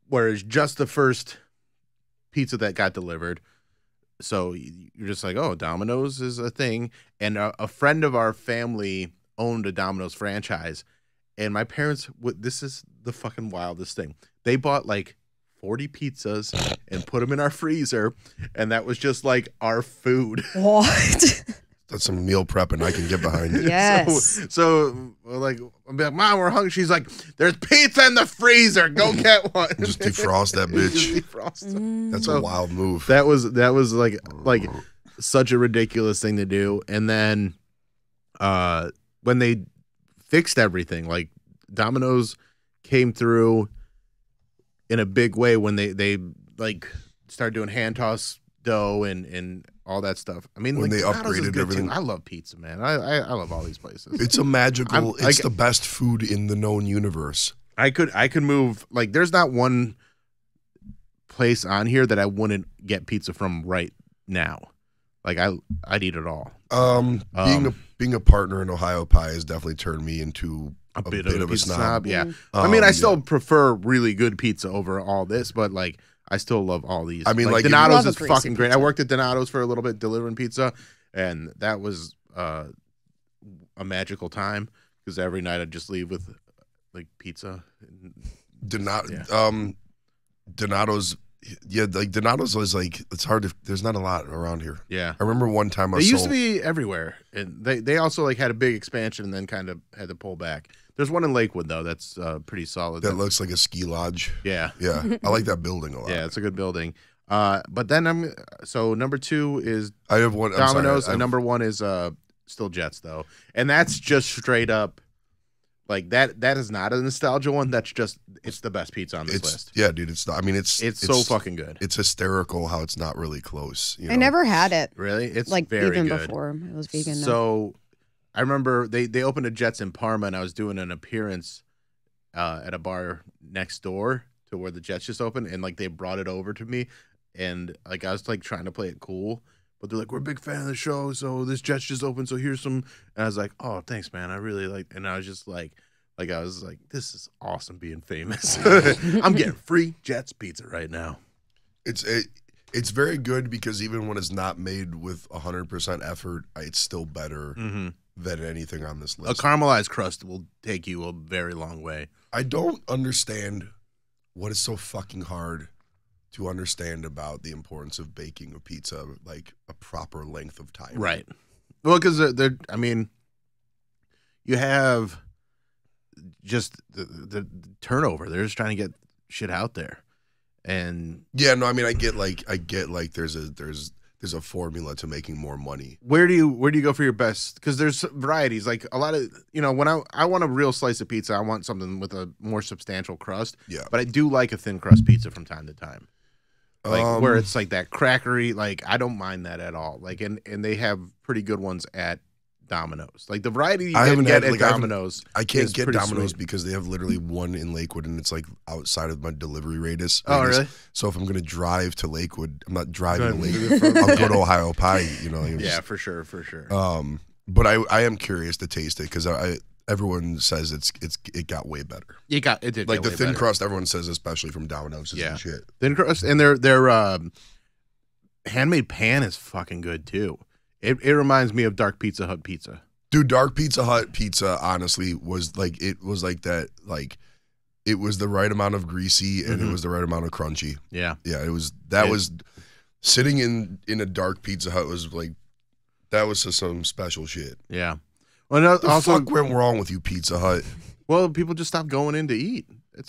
where it's just the first pizza that got delivered. So you're just like, oh, Domino's is a thing. And a friend of our family owned a Domino's franchise. And my parents, this is the fucking wildest thing. They bought like 40 pizzas and put them in our freezer. And that was just like our food. What? That's some meal prepping I can get behind it. Yes. So like, I'm like, Mom, we're hungry. She's like, there's pizza in the freezer. Go get one. Just defrost that bitch. Just defrost. That's a wild move. That was like such a ridiculous thing to do. And then when they fixed everything, like Domino's came through in a big way when they like started doing hand toss dough and all that stuff. I mean, when like, they upgraded everything. I love pizza, man. I love all these places. It's a magical. It's the best food in the known universe. I could move. Like, there's not one place on here that I wouldn't get pizza from right now. Like I'd eat it all. Being a partner in Ohio Pie has definitely turned me into a bit of a snob. Yeah. I mean, I still prefer really good pizza over all this, but like I still love all these. I mean, like Donato's is fucking great. I worked at Donato's for a little bit delivering pizza, and that was a magical time because every night I'd just leave with like pizza. Donato's. Yeah, like Donato's was like, it's hard to, there's not a lot around here. Yeah. I remember one time they used to be everywhere. And they also like had a big expansion and then kind of had to pull back. There's one in Lakewood though that's pretty solid. That looks like a ski lodge. Yeah. Yeah. I like that building a lot. Yeah, it's a good building. But then so number 2 is I have one Domino's, and number 1 is still Jets though. And that's just straight up like that is not a nostalgia one. That's just it's the best pizza on this list. Yeah, dude. It's. I mean, it's so fucking good. It's hysterical how it's not really close. You know? I never had it. Really, it's like very even good. before I was vegan. So, I remember they opened a Jets in Parma, and I was doing an appearance at a bar next door to where the Jets just opened, and like they brought it over to me, and like I was like trying to play it cool. But they're like, we're a big fan of the show, so this Jets just opened, so here's some. And I was like, oh, thanks, man. I really like. And I was just like I was like, this is awesome being famous. I'm getting free Jets pizza right now. It's very good because even when it's not made with 100% effort, it's still better than anything on this list. A caramelized crust will take you a very long way. I don't understand what is so fucking hard to understand about the importance of baking a pizza like a proper length of time? Right. Well, because I mean, you have just the turnover. They're just trying to get shit out there, and yeah, no, I mean, I get like there's a formula to making more money. Where do you go for your best? Because there's varieties. Like a lot of, when I want a real slice of pizza, I want something with a more substantial crust. Yeah. But I do like a thin crust pizza from time to time. Like where it's like that crackery, like I don't mind that at all. Like and they have pretty good ones at Domino's. Like the variety you can get at Domino's. I can't get Domino's because they have literally one in Lakewood and it's like outside of my delivery radius. Oh, really? So if I'm gonna drive to Lakewood, I'm not driving to Lakewood. I'll go to Ohio Pie. Yeah, for sure. But I am curious to taste it because everyone says it got way better. It did like get the thin better. crust. Everyone says, especially from Domino's, is shit. Thin crust and their handmade pan is fucking good too. It reminds me of Dark Pizza Hut pizza. Dude, Dark Pizza Hut pizza honestly was like that. Like it was the right amount of greasy and it was the right amount of crunchy. Yeah, yeah. It was sitting in a Dark Pizza Hut was like that was just some special shit. Yeah. Well, the fuck went wrong with you, Pizza Hut? Well, people just stopped going in to eat.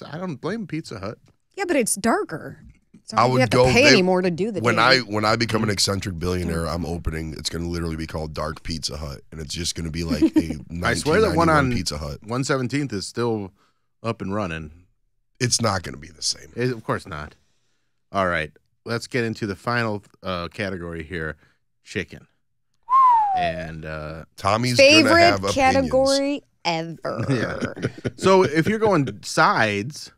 I don't blame Pizza Hut. Yeah, but it's darker. So I you would have go to pay any more to do the when I become an eccentric billionaire, I'm opening. It's going to literally be called Dark Pizza Hut, and it's just going to be like a I swear that one on Pizza Hut 117th is still up and running. It's not going to be the same. Of course not. All right, let's get into the final category here: chicken. And Tommy's favorite gonna have category ever. Yeah. So if you're going sides,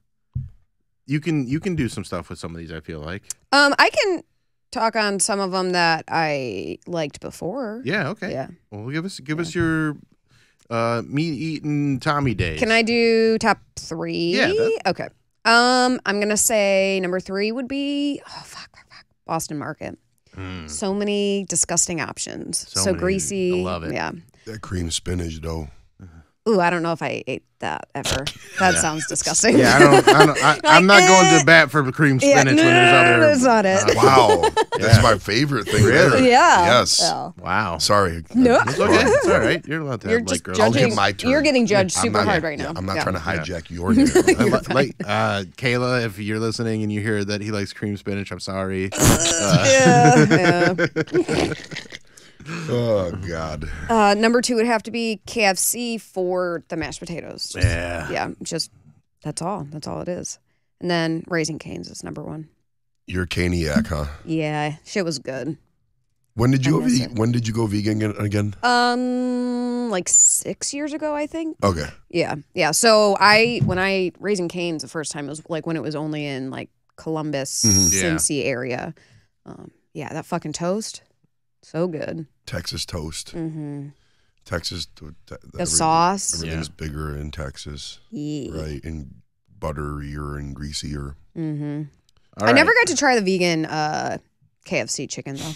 you can do some stuff with some of these. I feel like. I can talk on some of them that I liked before. Yeah. Okay. Yeah. Well, give us your meat eating Tommy days. Can I do top 3? Yeah. Okay. I'm gonna say number 3 would be Boston Market. So many disgusting options. So greasy. I love it. Yeah. That cream spinach though. Ooh, I don't know if I ate that ever. That sounds disgusting. Yeah, I'm not going to bat for cream spinach when there's other. That's not it. Wow, that's my favorite thing. Really? Yeah. Yes. Yeah. Wow. Sorry. No. It's okay. It's all right. You're allowed to have like girls. I'll get my turn. You're getting judged super hard right now. I'm not trying to hijack your name. Like Kayla, if you're listening and you hear that he likes cream spinach, I'm sorry. Yeah. Oh God. Number 2 would have to be KFC for the mashed potatoes. Just that's all. That's all it is. And then Raising Cane's is number 1. You're a caniac, huh? Yeah, shit was good. When did you go vegan again? Like 6 years ago, I think. Okay. Yeah. So when I Raising Cane's the first time, it was like when it was only in like Columbus, Cincy area. That fucking toast, so good. Texas toast. Mm-hmm. Texas. The sauce. Everything's bigger in Texas, right? And butterier and greasier. Mm-hmm. I never got to try the vegan KFC chicken though.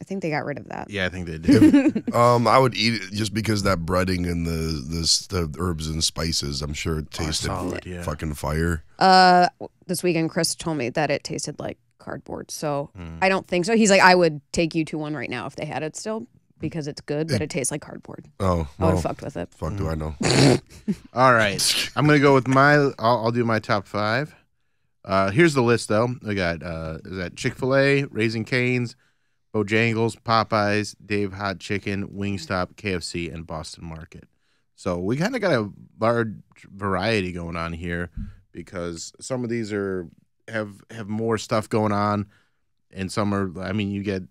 I think they got rid of that. Yeah, I think they did. I would eat it just because that breading and the herbs and spices. I'm sure it tasted fucking fire. This weekend, Chris told me that it tasted like cardboard, so I don't think so. He's like, I would take you to one right now if they had it still because it's good, but it tastes like cardboard. Oh, I would have fucked with it. Fuck, do I know? All right, I'm gonna go with I'll do my top 5. Here's the list though. We got is that Chick-fil-A, Raising Cane's, Bojangles, Popeyes, Dave Hot Chicken, Wingstop, KFC, and Boston Market. So we kind of got a large variety going on here because some of these have more stuff going on, and some are. I mean, you get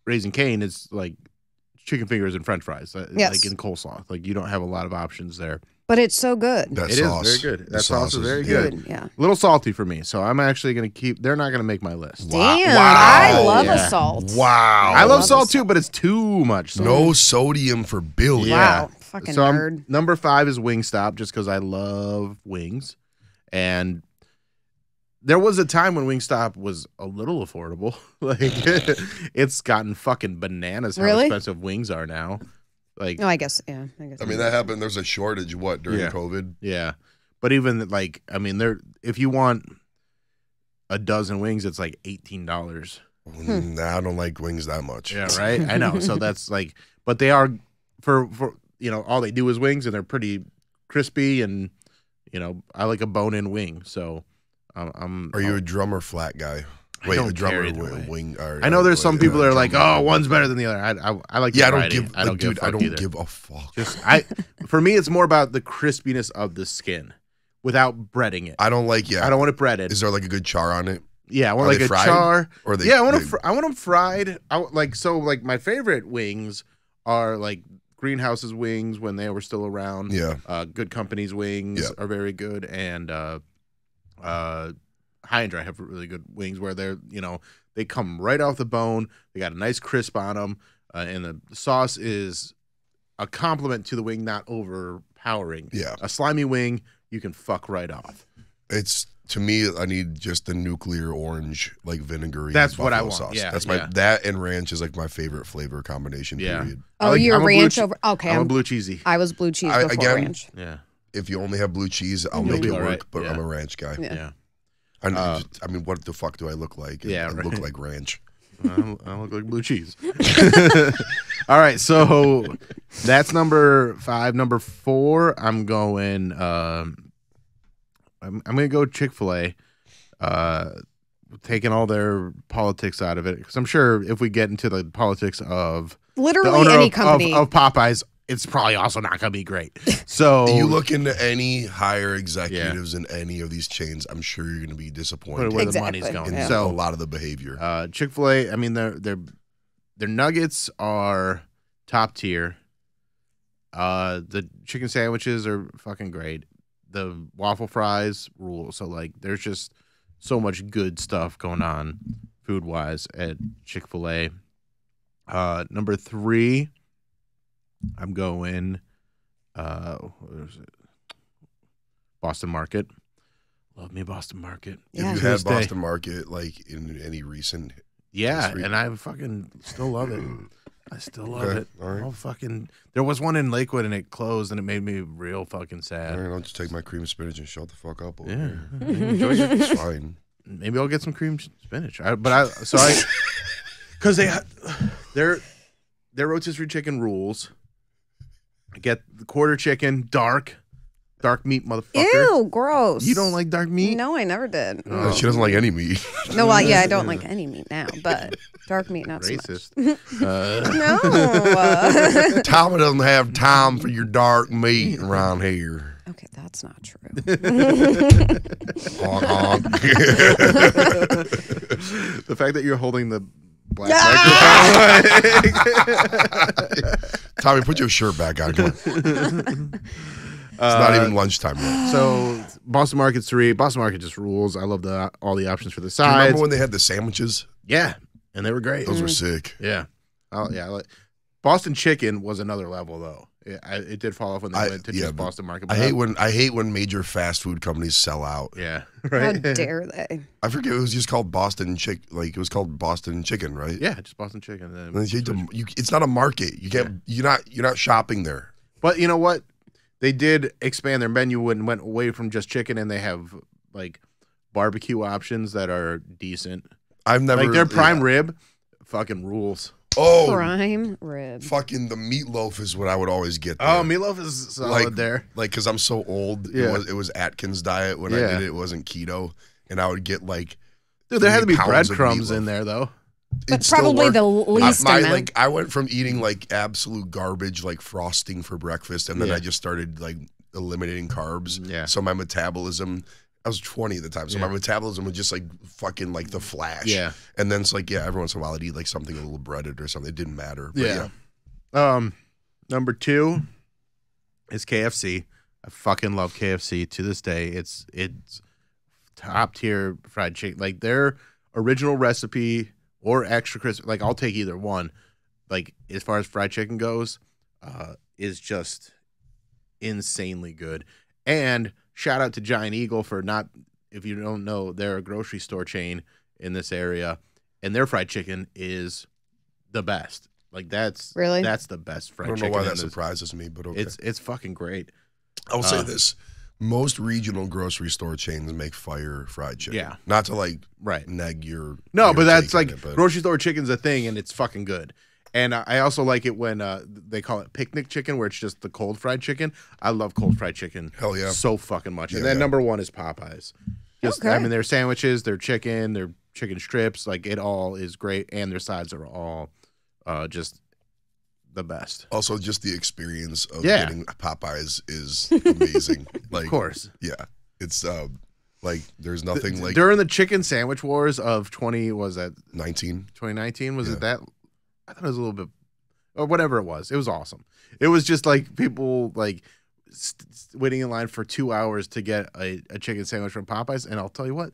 Raising Cane. It's like chicken fingers and French fries, like in coleslaw. Like you don't have a lot of options there. But it's so good. That it sauce. Is very good. That sauce is very good. Yeah. A little salty for me, so I'm actually going to keep. They're not going to make my list. Damn, I love a salt. Wow. I love salt too, but it's too much salt. No sodium for Billy. Wow. Fucking nerd. Number 5 is Wingstop, just because I love wings. And there was a time when Wingstop was a little affordable. Like it's gotten fucking bananas how expensive wings are now. Like, I guess. I mean, that happened. There's a shortage. During COVID? Yeah, but even like, I mean, if you want a dozen wings, it's like $18. Nah, I don't like wings that much. Yeah, right. I know. So that's like, but they are for all they do is wings, and they're pretty crispy, and I like a bone-in wing. So Are you a drum or flat guy? Wait, a drum or wing? I know there's some people that are like, oh, one's better than the other. I like. Yeah, I don't give a fuck. For me, it's more about the crispiness of the skin without breading it. I don't like. Yeah, I don't want it breaded. Is there like a good char on it? Yeah, I want like a char. Or they, yeah, I want them fried. Like my favorite wings are like Greenhouse's wings when they were still around. Yeah. Good Company's wings are very good, and High and Dry have really good wings where they're they come right off the bone. They got a nice crisp on them, and the sauce is a compliment to the wing, not overpowering. Yeah, a slimy wing you can fuck right off. It's to me, I need just the nuclear orange, like vinegary. That's what I want. Sauce. Yeah, that's that and ranch is like my favorite flavor combination. Yeah. Period. Oh, you're ranch over. Okay, I'm a blue cheesy. I was blue cheese before ranch. Yeah. If you only have blue cheese, I'll make it work. Right. But I'm a ranch guy. Yeah. I mean, what the fuck do I look like? I look like ranch. I look like blue cheese. All right, so that's number 5. Number 4, I'm going. I'm going to go Chick-fil-A, taking all their politics out of it, because I'm sure if we get into the politics of literally any company of Popeyes, it's probably also not going to be great. So you look into any higher executives in any of these chains, I'm sure you're going to be disappointed where the money's going. In So a lot of the behavior. Chick-fil-A, I mean, their nuggets are top tier. The chicken sandwiches are fucking great. The waffle fries rule. So like, there's just so much good stuff going on food wise at Chick-fil-A. Number 3, I'm going. What is it? Boston Market. Love me Boston Market. Have you had Boston Market like in any recent? Yeah, history? and I fucking still love it. I still love it. All right. There was one in Lakewood and it closed and it made me real fucking sad. All right, I'll just take my cream spinach and shut the fuck up. Yeah, enjoy it. It's fine. Maybe I'll get some cream spinach. Because their rotisserie chicken rules. I get the quarter chicken, dark meat, motherfucker. Ew, gross. You don't like dark meat? No, I never did. Oh. She doesn't like any meat. No, well, yeah, I don't like any meat now, but dark meat, not racist. So much. No. Tommy doesn't have time for your dark meat around here. Okay, that's not true. Honk, honk. The fact that you're holding the black microphone. Tommy, put your shirt back on. Come on. It's not even lunchtime yet. So Boston Market's 3. Boston Market just rules. I love all the options for the Do you sides. remember when they had the sandwiches? Yeah, and they were great. Those were sick. Yeah. Oh yeah. Boston chicken was another level though. It did fall off when they went to just Boston Market. I hate when major fast food companies sell out. Yeah. Right. How dare they? I forget, it was just called Boston it was called Boston Chicken, right? Yeah, just Boston chicken. It's not a market. You can't. You're not shopping there. But you know what? They did expand their menu and went away from just chicken, and they have like barbecue options that are decent. I've never like their prime rib, fucking rules. Oh, prime rib. Fucking the meatloaf is what I would always get there. Oh, meatloaf is solid there. Like, because I'm so old. Yeah. It was Atkins diet when I did it. It wasn't keto, and I would get like. Dude, there had to be breadcrumbs in there though. But probably the least amount. I went from eating like absolute garbage, like frosting for breakfast, and then I just started like eliminating carbs. Yeah. So my metabolism, I was 20 at the time, so my metabolism was just like fucking like the Flash. Yeah. And then it's like, every once in a while I'd eat like something a little breaded or something. It didn't matter. But Number 2 is KFC. I fucking love KFC to this day. It's top tier fried chicken. Like their original recipe or extra crisp, like I'll take either one. Like as far as fried chicken goes, is just insanely good. And shout out to Giant Eagle for if you don't know, they're a grocery store chain in this area, and their fried chicken is the best. Like that's the best fried chicken. I don't know why that surprises me, but okay. It's fucking great. I'll say this. Most regional grocery store chains make fire fried chicken. Yeah. Not to like right. neg your No, but that's like but grocery store chicken's a thing, and it's fucking good. And I also like it when they call it picnic chicken, where it's just the cold fried chicken. I love cold fried chicken. Hell yeah. So fucking much. Yeah, And then yeah. number one is Popeyes. Just, I mean, their sandwiches, their chicken strips, like it all is great. And their sides are all just the best. Also, just the experience of getting Popeyes is amazing. Like, of course. Yeah. It's like there's nothing like during the chicken sandwich wars of 2019. 2019, was it that? I thought it was a little bit, or whatever it was. It was awesome. It was just like people like waiting in line for 2 hours to get a chicken sandwich from Popeyes, and I'll tell you what,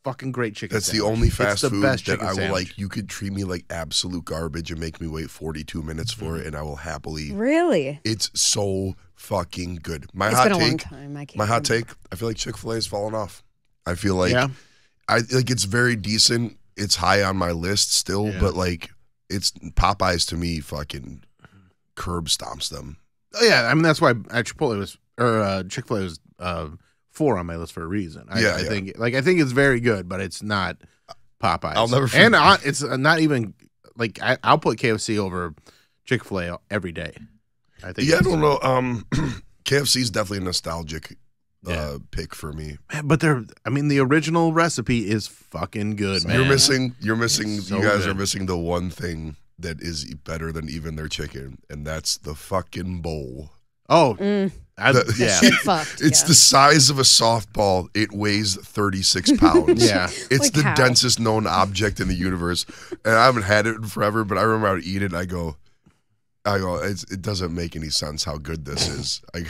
fucking great chicken That's sandwich. the only fast food that I will sandwich. like. You could treat me like absolute garbage and make me wait 42 minutes for it, and I will happily. Really? It's so fucking good. It's been a long time. I can't My hot take, I feel like Chick-fil-A has fallen off. I feel like I like it's very decent. It's high on my list still, but like it's Popeyes to me fucking curb stomps them. Oh yeah, I mean that's why Chipotle was or Chick-fil-A was 4 on my list for a reason. I think it's very good, but it's not Popeyes. I'll never and it's not even like I'll put KFC over Chick-fil-A every day. I think. Yeah, I don't know. KFC is definitely a nostalgic pick for me. But the original recipe is fucking good, man. You're missing. So you guys good. are missing the one thing that is better than even their chicken, and that's the fucking bowl. Oh, It's the size of a softball. It weighs 36 pounds. Yeah. It's Like the how? densest known object in the universe. And I haven't had it in forever, but I remember I would eat it. And I go, it doesn't make any sense how good this is. I go,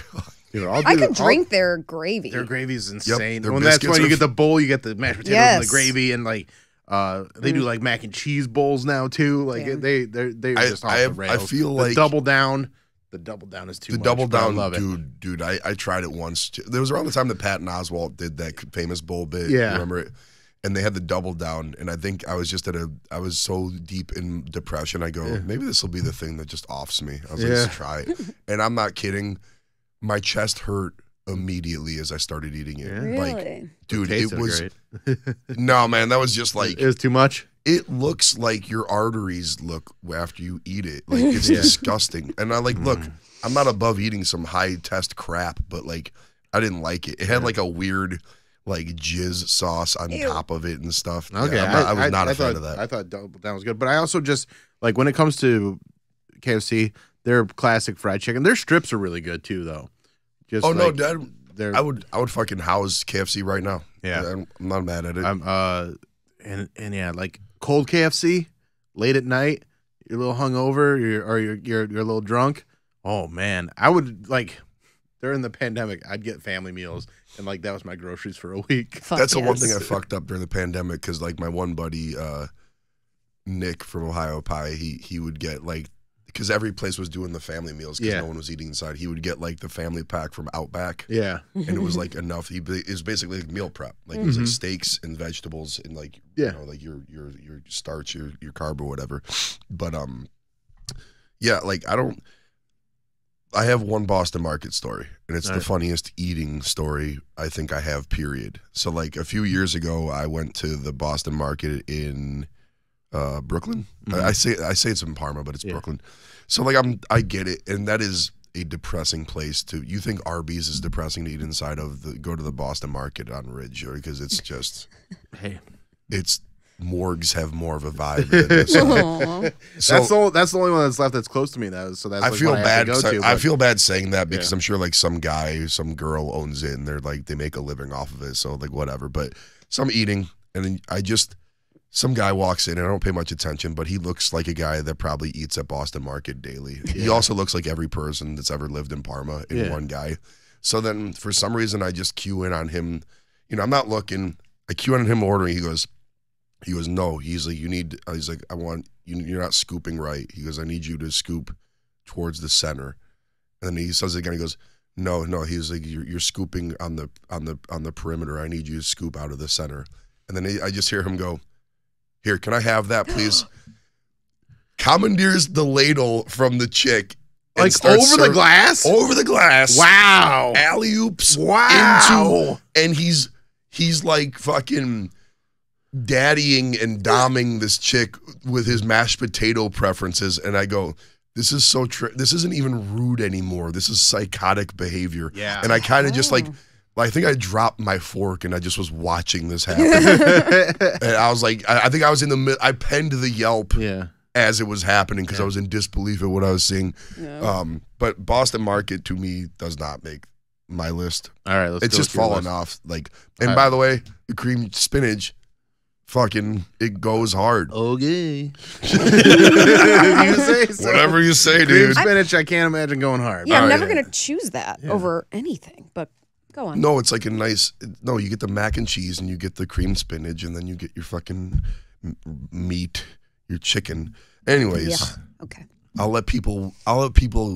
I could drink their gravy. Their gravy is insane. their Well, that's biscuits why you are get the bowl, you get the mashed potatoes and the Yes. gravy, and like they do like mac and cheese bowls now too. Like Yeah. they're just off the rails. I feel the like double down. The double down is too the much. double but I down, love it. dude. I tried it once. There was around the time that Patton Oswalt did that famous bowl bit. Yeah. Remember it? And they had the double down, and I think I was just I was so deep in depression. I go, maybe this will be the thing that just offs me. I was like, let's try it. And I'm not kidding. My chest hurt immediately as I started eating it. Really? Like, dude, Tasted it was great. no, man. That was just like It was too much. it looks like your arteries look after you eat it. Like it's disgusting. And I like look. I'm not above eating some high test crap, but like I didn't like it. It had like a weird like jizz sauce on top of it and stuff. Okay, Yeah, I was not a fan of that. I thought double down was good, but I also just like when it comes to KFC, their classic fried chicken, their strips are really good too, though. Just no, like, Dad. they're I would fucking house KFC right now. Yeah. I'm not mad at it. and yeah, like cold KFC late at night, you're a little hungover, you're a little drunk. Oh man, I would like during the pandemic, I'd get family meals, and like that was my groceries for a week. That's the one thing I fucked up during the pandemic because like my one buddy Nick from Ohio Pie, he would get like because every place was doing the family meals because no one was eating inside. He would get like the family pack from Outback. Yeah, and it was like enough. It was basically like meal prep. Like it was like steaks and vegetables and like you know like your starch, your carb or whatever. But yeah, like I have one Boston Market story, and it's the funniest eating story I think I have, period. So like a few years ago, I went to the Boston Market in Brooklyn. I say it's in Parma, but it's Brooklyn. So like I get it, and that is a depressing place to. You think Arby's is depressing to eat inside of? Go to the Boston Market on Ridge, because it's just it's morgues have more of a vibe than this. So, that's the only one that's left that's close to me. So that's I like feel one bad. have to go to, I feel bad saying that because I'm sure like some guy, some girl owns it, and they're like they make a living off of it. So like whatever. But so I'm eating, and then some guy walks in, and I don't pay much attention, but he looks like a guy that probably eats at Boston Market daily. He also looks like every person that's ever lived in Parma in one guy. So then for some reason I just cue in on him. I'm not looking. I cue in on him ordering. He goes, no. He's like, I want you. You're not scooping right. He goes, I need you to scoop towards the center. And then he says it again. He goes, no. He's like, you're scooping on the perimeter. I need you to scoop out of the center. And then I just hear him go, here, can I have that, please? Commandeers the ladle from the chick, Like over the glass? Over the glass. Wow. Alley oops. Wow. And he's like fucking daddying and doming this chick with his mashed potato preferences. And I go, this is so this isn't even rude anymore. This is psychotic behavior. Yeah. And I kind of just like, I think I dropped my fork and I just was watching this happen. And I was like, I think I was in the middle. I penned the Yelp as it was happening because I was in disbelief at what I was seeing. Yeah. But Boston Market to me does not make my list. All right, let's it's go just fallen off. Like, and by the way, the cream spinach, fucking, it goes hard. Okay. You say so. Whatever you say, Cream dude. spinach, I can't imagine going hard. Yeah, I'm never gonna choose that over anything. But go on. No, it's like a nice. No, you get the mac and cheese, and you get the cream spinach, and then you get your fucking meat, your chicken. Anyways, okay. I'll let people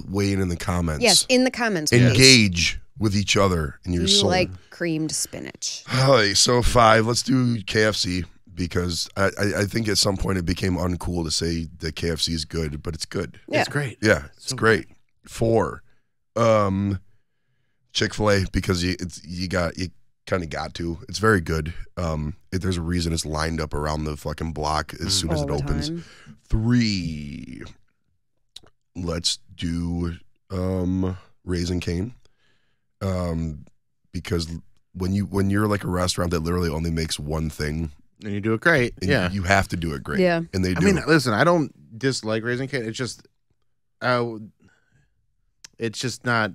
weigh in the comments. Yes, in the comments. Engage with each other in your soul. You like creamed spinach? All right, so 5. Let's do KFC because I think at some point it became uncool to say that KFC is good, but it's good. Yeah. It's great. Yeah, it's great. 4. Chick-fil-A because you kind of got to. It's very good. There's a reason it's lined up around the fucking block as soon as it opens. Time. 3. Let's do Raising Cane. Because when you're like a restaurant that literally only makes one thing, and you do it great, you have to do it great. Yeah, and they do. I mean, listen, I don't dislike Raising Cane. It's just, it's just not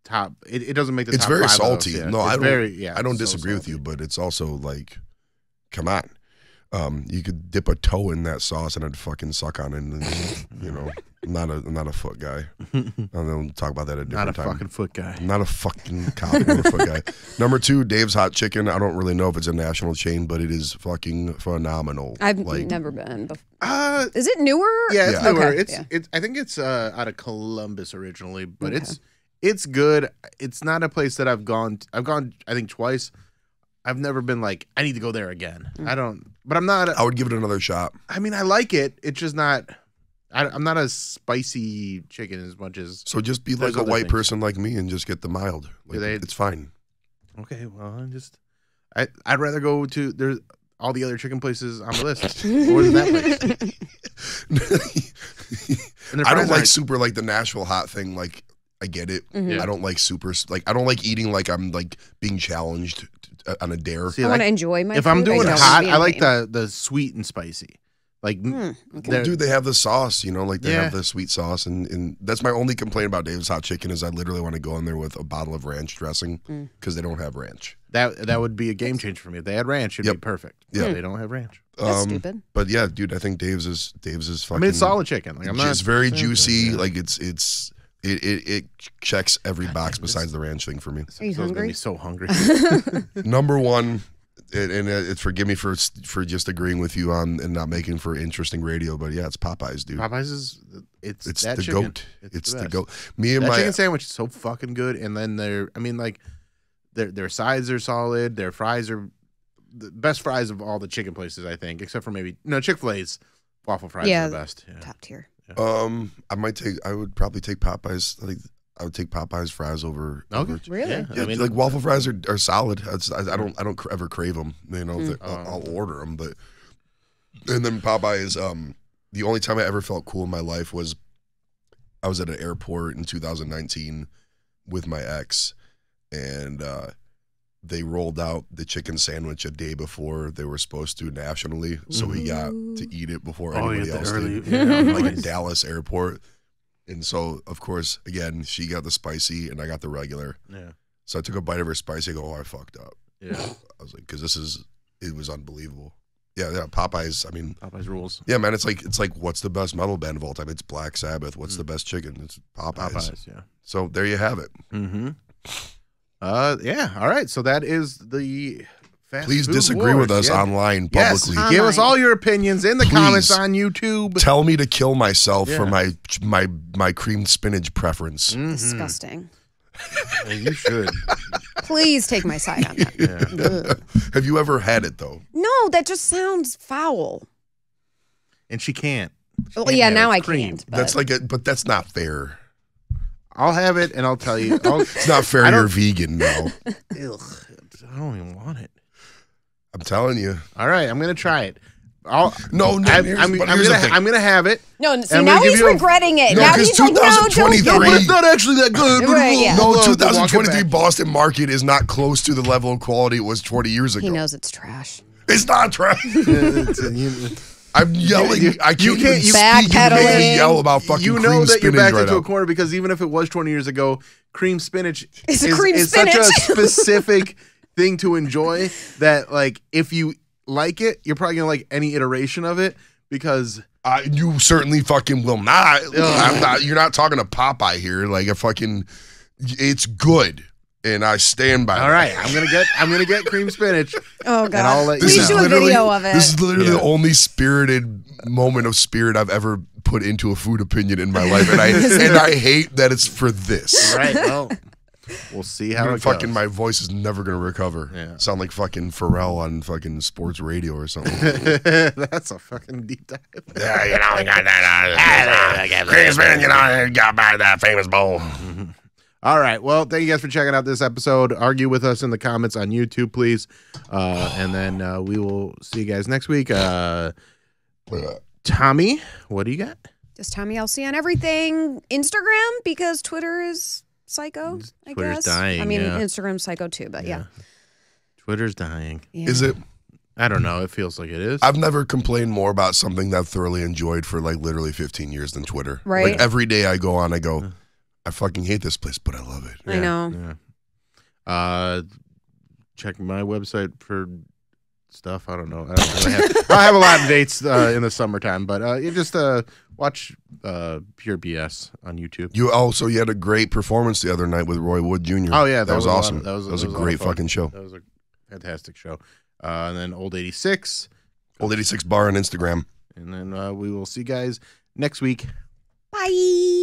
top. It doesn't make the top 5. It's very salty. Yeah. No, I don't so disagree with salty. you, but it's also like, come on. You could dip a toe in that sauce and I'd fucking suck on it. And, you know, I'm not a foot guy. I'll talk about that at a different time. Not a fucking foot guy. I'm not a fucking cop or a foot guy. Number 2, Dave's Hot Chicken. I don't really know if it's a national chain, but it is fucking phenomenal. I've never been before. Is it newer? Yeah, it's newer. Okay. It's I think it's out of Columbus originally, but it's good. It's not a place that I've gone I think twice. I've never been like, I need to go there again. I don't, but I'm not. I would give it another shot. I mean, I like it. It's just not, I'm not a spicy chicken as much as. So just be like a white person like me and just get the mild. Like, it's fine. Okay, well, I'd rather go to, there's all the other chicken places on the list. More than that place. I don't like super like the Nashville hot thing. Like, I get it. Mm-hmm. I don't like super, like, I don't like eating like I'm like being challenged on a dare. See, I want to enjoy my If food, I'm doing hot, I like the sweet and spicy. Like, okay. Dude, they have the sauce, you know, like they have the sweet sauce. And that's my only complaint about Dave's Hot Chicken is I literally want to go in there with a bottle of ranch dressing because they don't have ranch. That would be a game changer for me. If they had ranch, it'd be perfect. Yeah, they don't have ranch. That's stupid. But yeah, dude, I think Dave's is fucking. I mean, it's solid chicken. Like, it's very juicy. Like it checks every box besides the ranch thing for me. Are you hungry? Me so hungry. Number 1, and it's forgive me for just agreeing with you on and not making for interesting radio, but yeah, it's Popeyes, dude. Popeyes is it's that the chicken. goat. It's the goat. Me and that my chicken sandwich is so fucking good, and then their sides are solid. Their fries are the best fries of all the chicken places, I think, except for maybe Chick-fil-A's waffle fries are the best. Yeah. Top tier. I would probably take Popeyes. I think I would take Popeyes fries over. Really? Yeah, I mean, like waffle fries are solid. I don't ever crave them. You know, I'll order them, but and then Popeyes. The only time I ever felt cool in my life was I was at an airport in 2019 with my ex, and they rolled out the chicken sandwich a day before they were supposed to nationally, so we got to eat it before anybody else did. Like in Dallas airport. And so, of course, again, she got the spicy and I got the regular. Yeah. So I took a bite of her spicy. I go, I fucked up. Yeah. I was like, because it was unbelievable. Yeah, Popeyes. I mean, Popeyes rules. Yeah, man. It's like what's the best metal band of all time? It's Black Sabbath. What's the best chicken? It's Popeyes. Popeyes. Yeah. So there you have it. Mm-hmm. Yeah. All right. So that is the fast Please food disagree wars. with us online publicly. Yes. Give us all your opinions in the comments on YouTube. Tell me to kill myself for my creamed spinach preference. Mm-hmm. Disgusting. Yeah, you should. Please take my side on that. Have you ever had it though? No, that just sounds foul. And she can't. Well, yeah, now I can't. But. That's but that's not fair. I'll have it and I'll tell you. It's not fair you're vegan now. Ugh, I don't even want it. I'm telling you. All right, I'm gonna try it. I'm gonna have it. No, see, now he's regretting it. No, now he's like, no, don't get it. It's not actually that good. Right, yeah. No, 2023 Boston market is not close to the level of quality it was 20 years ago. He knows it's trash. It's not trash. I'm yelling. I can't even speak. You make me yell about fucking cream spinach. You know that you're backed into now. a corner because even if it was 20 years ago, cream spinach is spinach. such a specific thing to enjoy that, like, if you like it, you're probably gonna like any iteration of it because you certainly fucking will not. I'm not. You're not talking to Popeye here. Like it's good, and I stand by. All right, I'm gonna get cream spinach. Oh god! And I'll let Please do a video of it. This is literally the only spirited moment of spirit I've ever put into a food opinion in my life, and I hate that it's for this. Right. Well. We'll see how it fucking goes. My voice is never gonna recover. Yeah. Sound like fucking Pharrell on fucking sports radio or something. That's a fucking deep dive. Yeah, you know, we got that. Cream spinach, you know, got by that famous bowl. All right. Well, thank you guys for checking out this episode. Argue with us in the comments on YouTube, please. And then we will see you guys next week. Tommy, what do you got? Just Tommy LC on everything. Instagram, because Twitter is psycho, I Twitter's guess. dying. I mean, yeah. Instagram's psycho too, but yeah. Twitter's dying. Yeah. Is it? I don't know. It feels like it is. I've never complained more about something that I've thoroughly enjoyed for like literally 15 years than Twitter. Right. Like every day I go on, I go, I fucking hate this place, but I love it. I know. Yeah. Check my website for stuff. I don't know. I have a lot of dates in the summertime, but you just watch Pure BS on YouTube. You had a great performance the other night with Roy Wood Jr. Oh yeah, that was awesome. That was a great fucking show. That was a fantastic show. And then Old 86. Old 86 bar on Instagram. And then we will see you guys next week. Bye.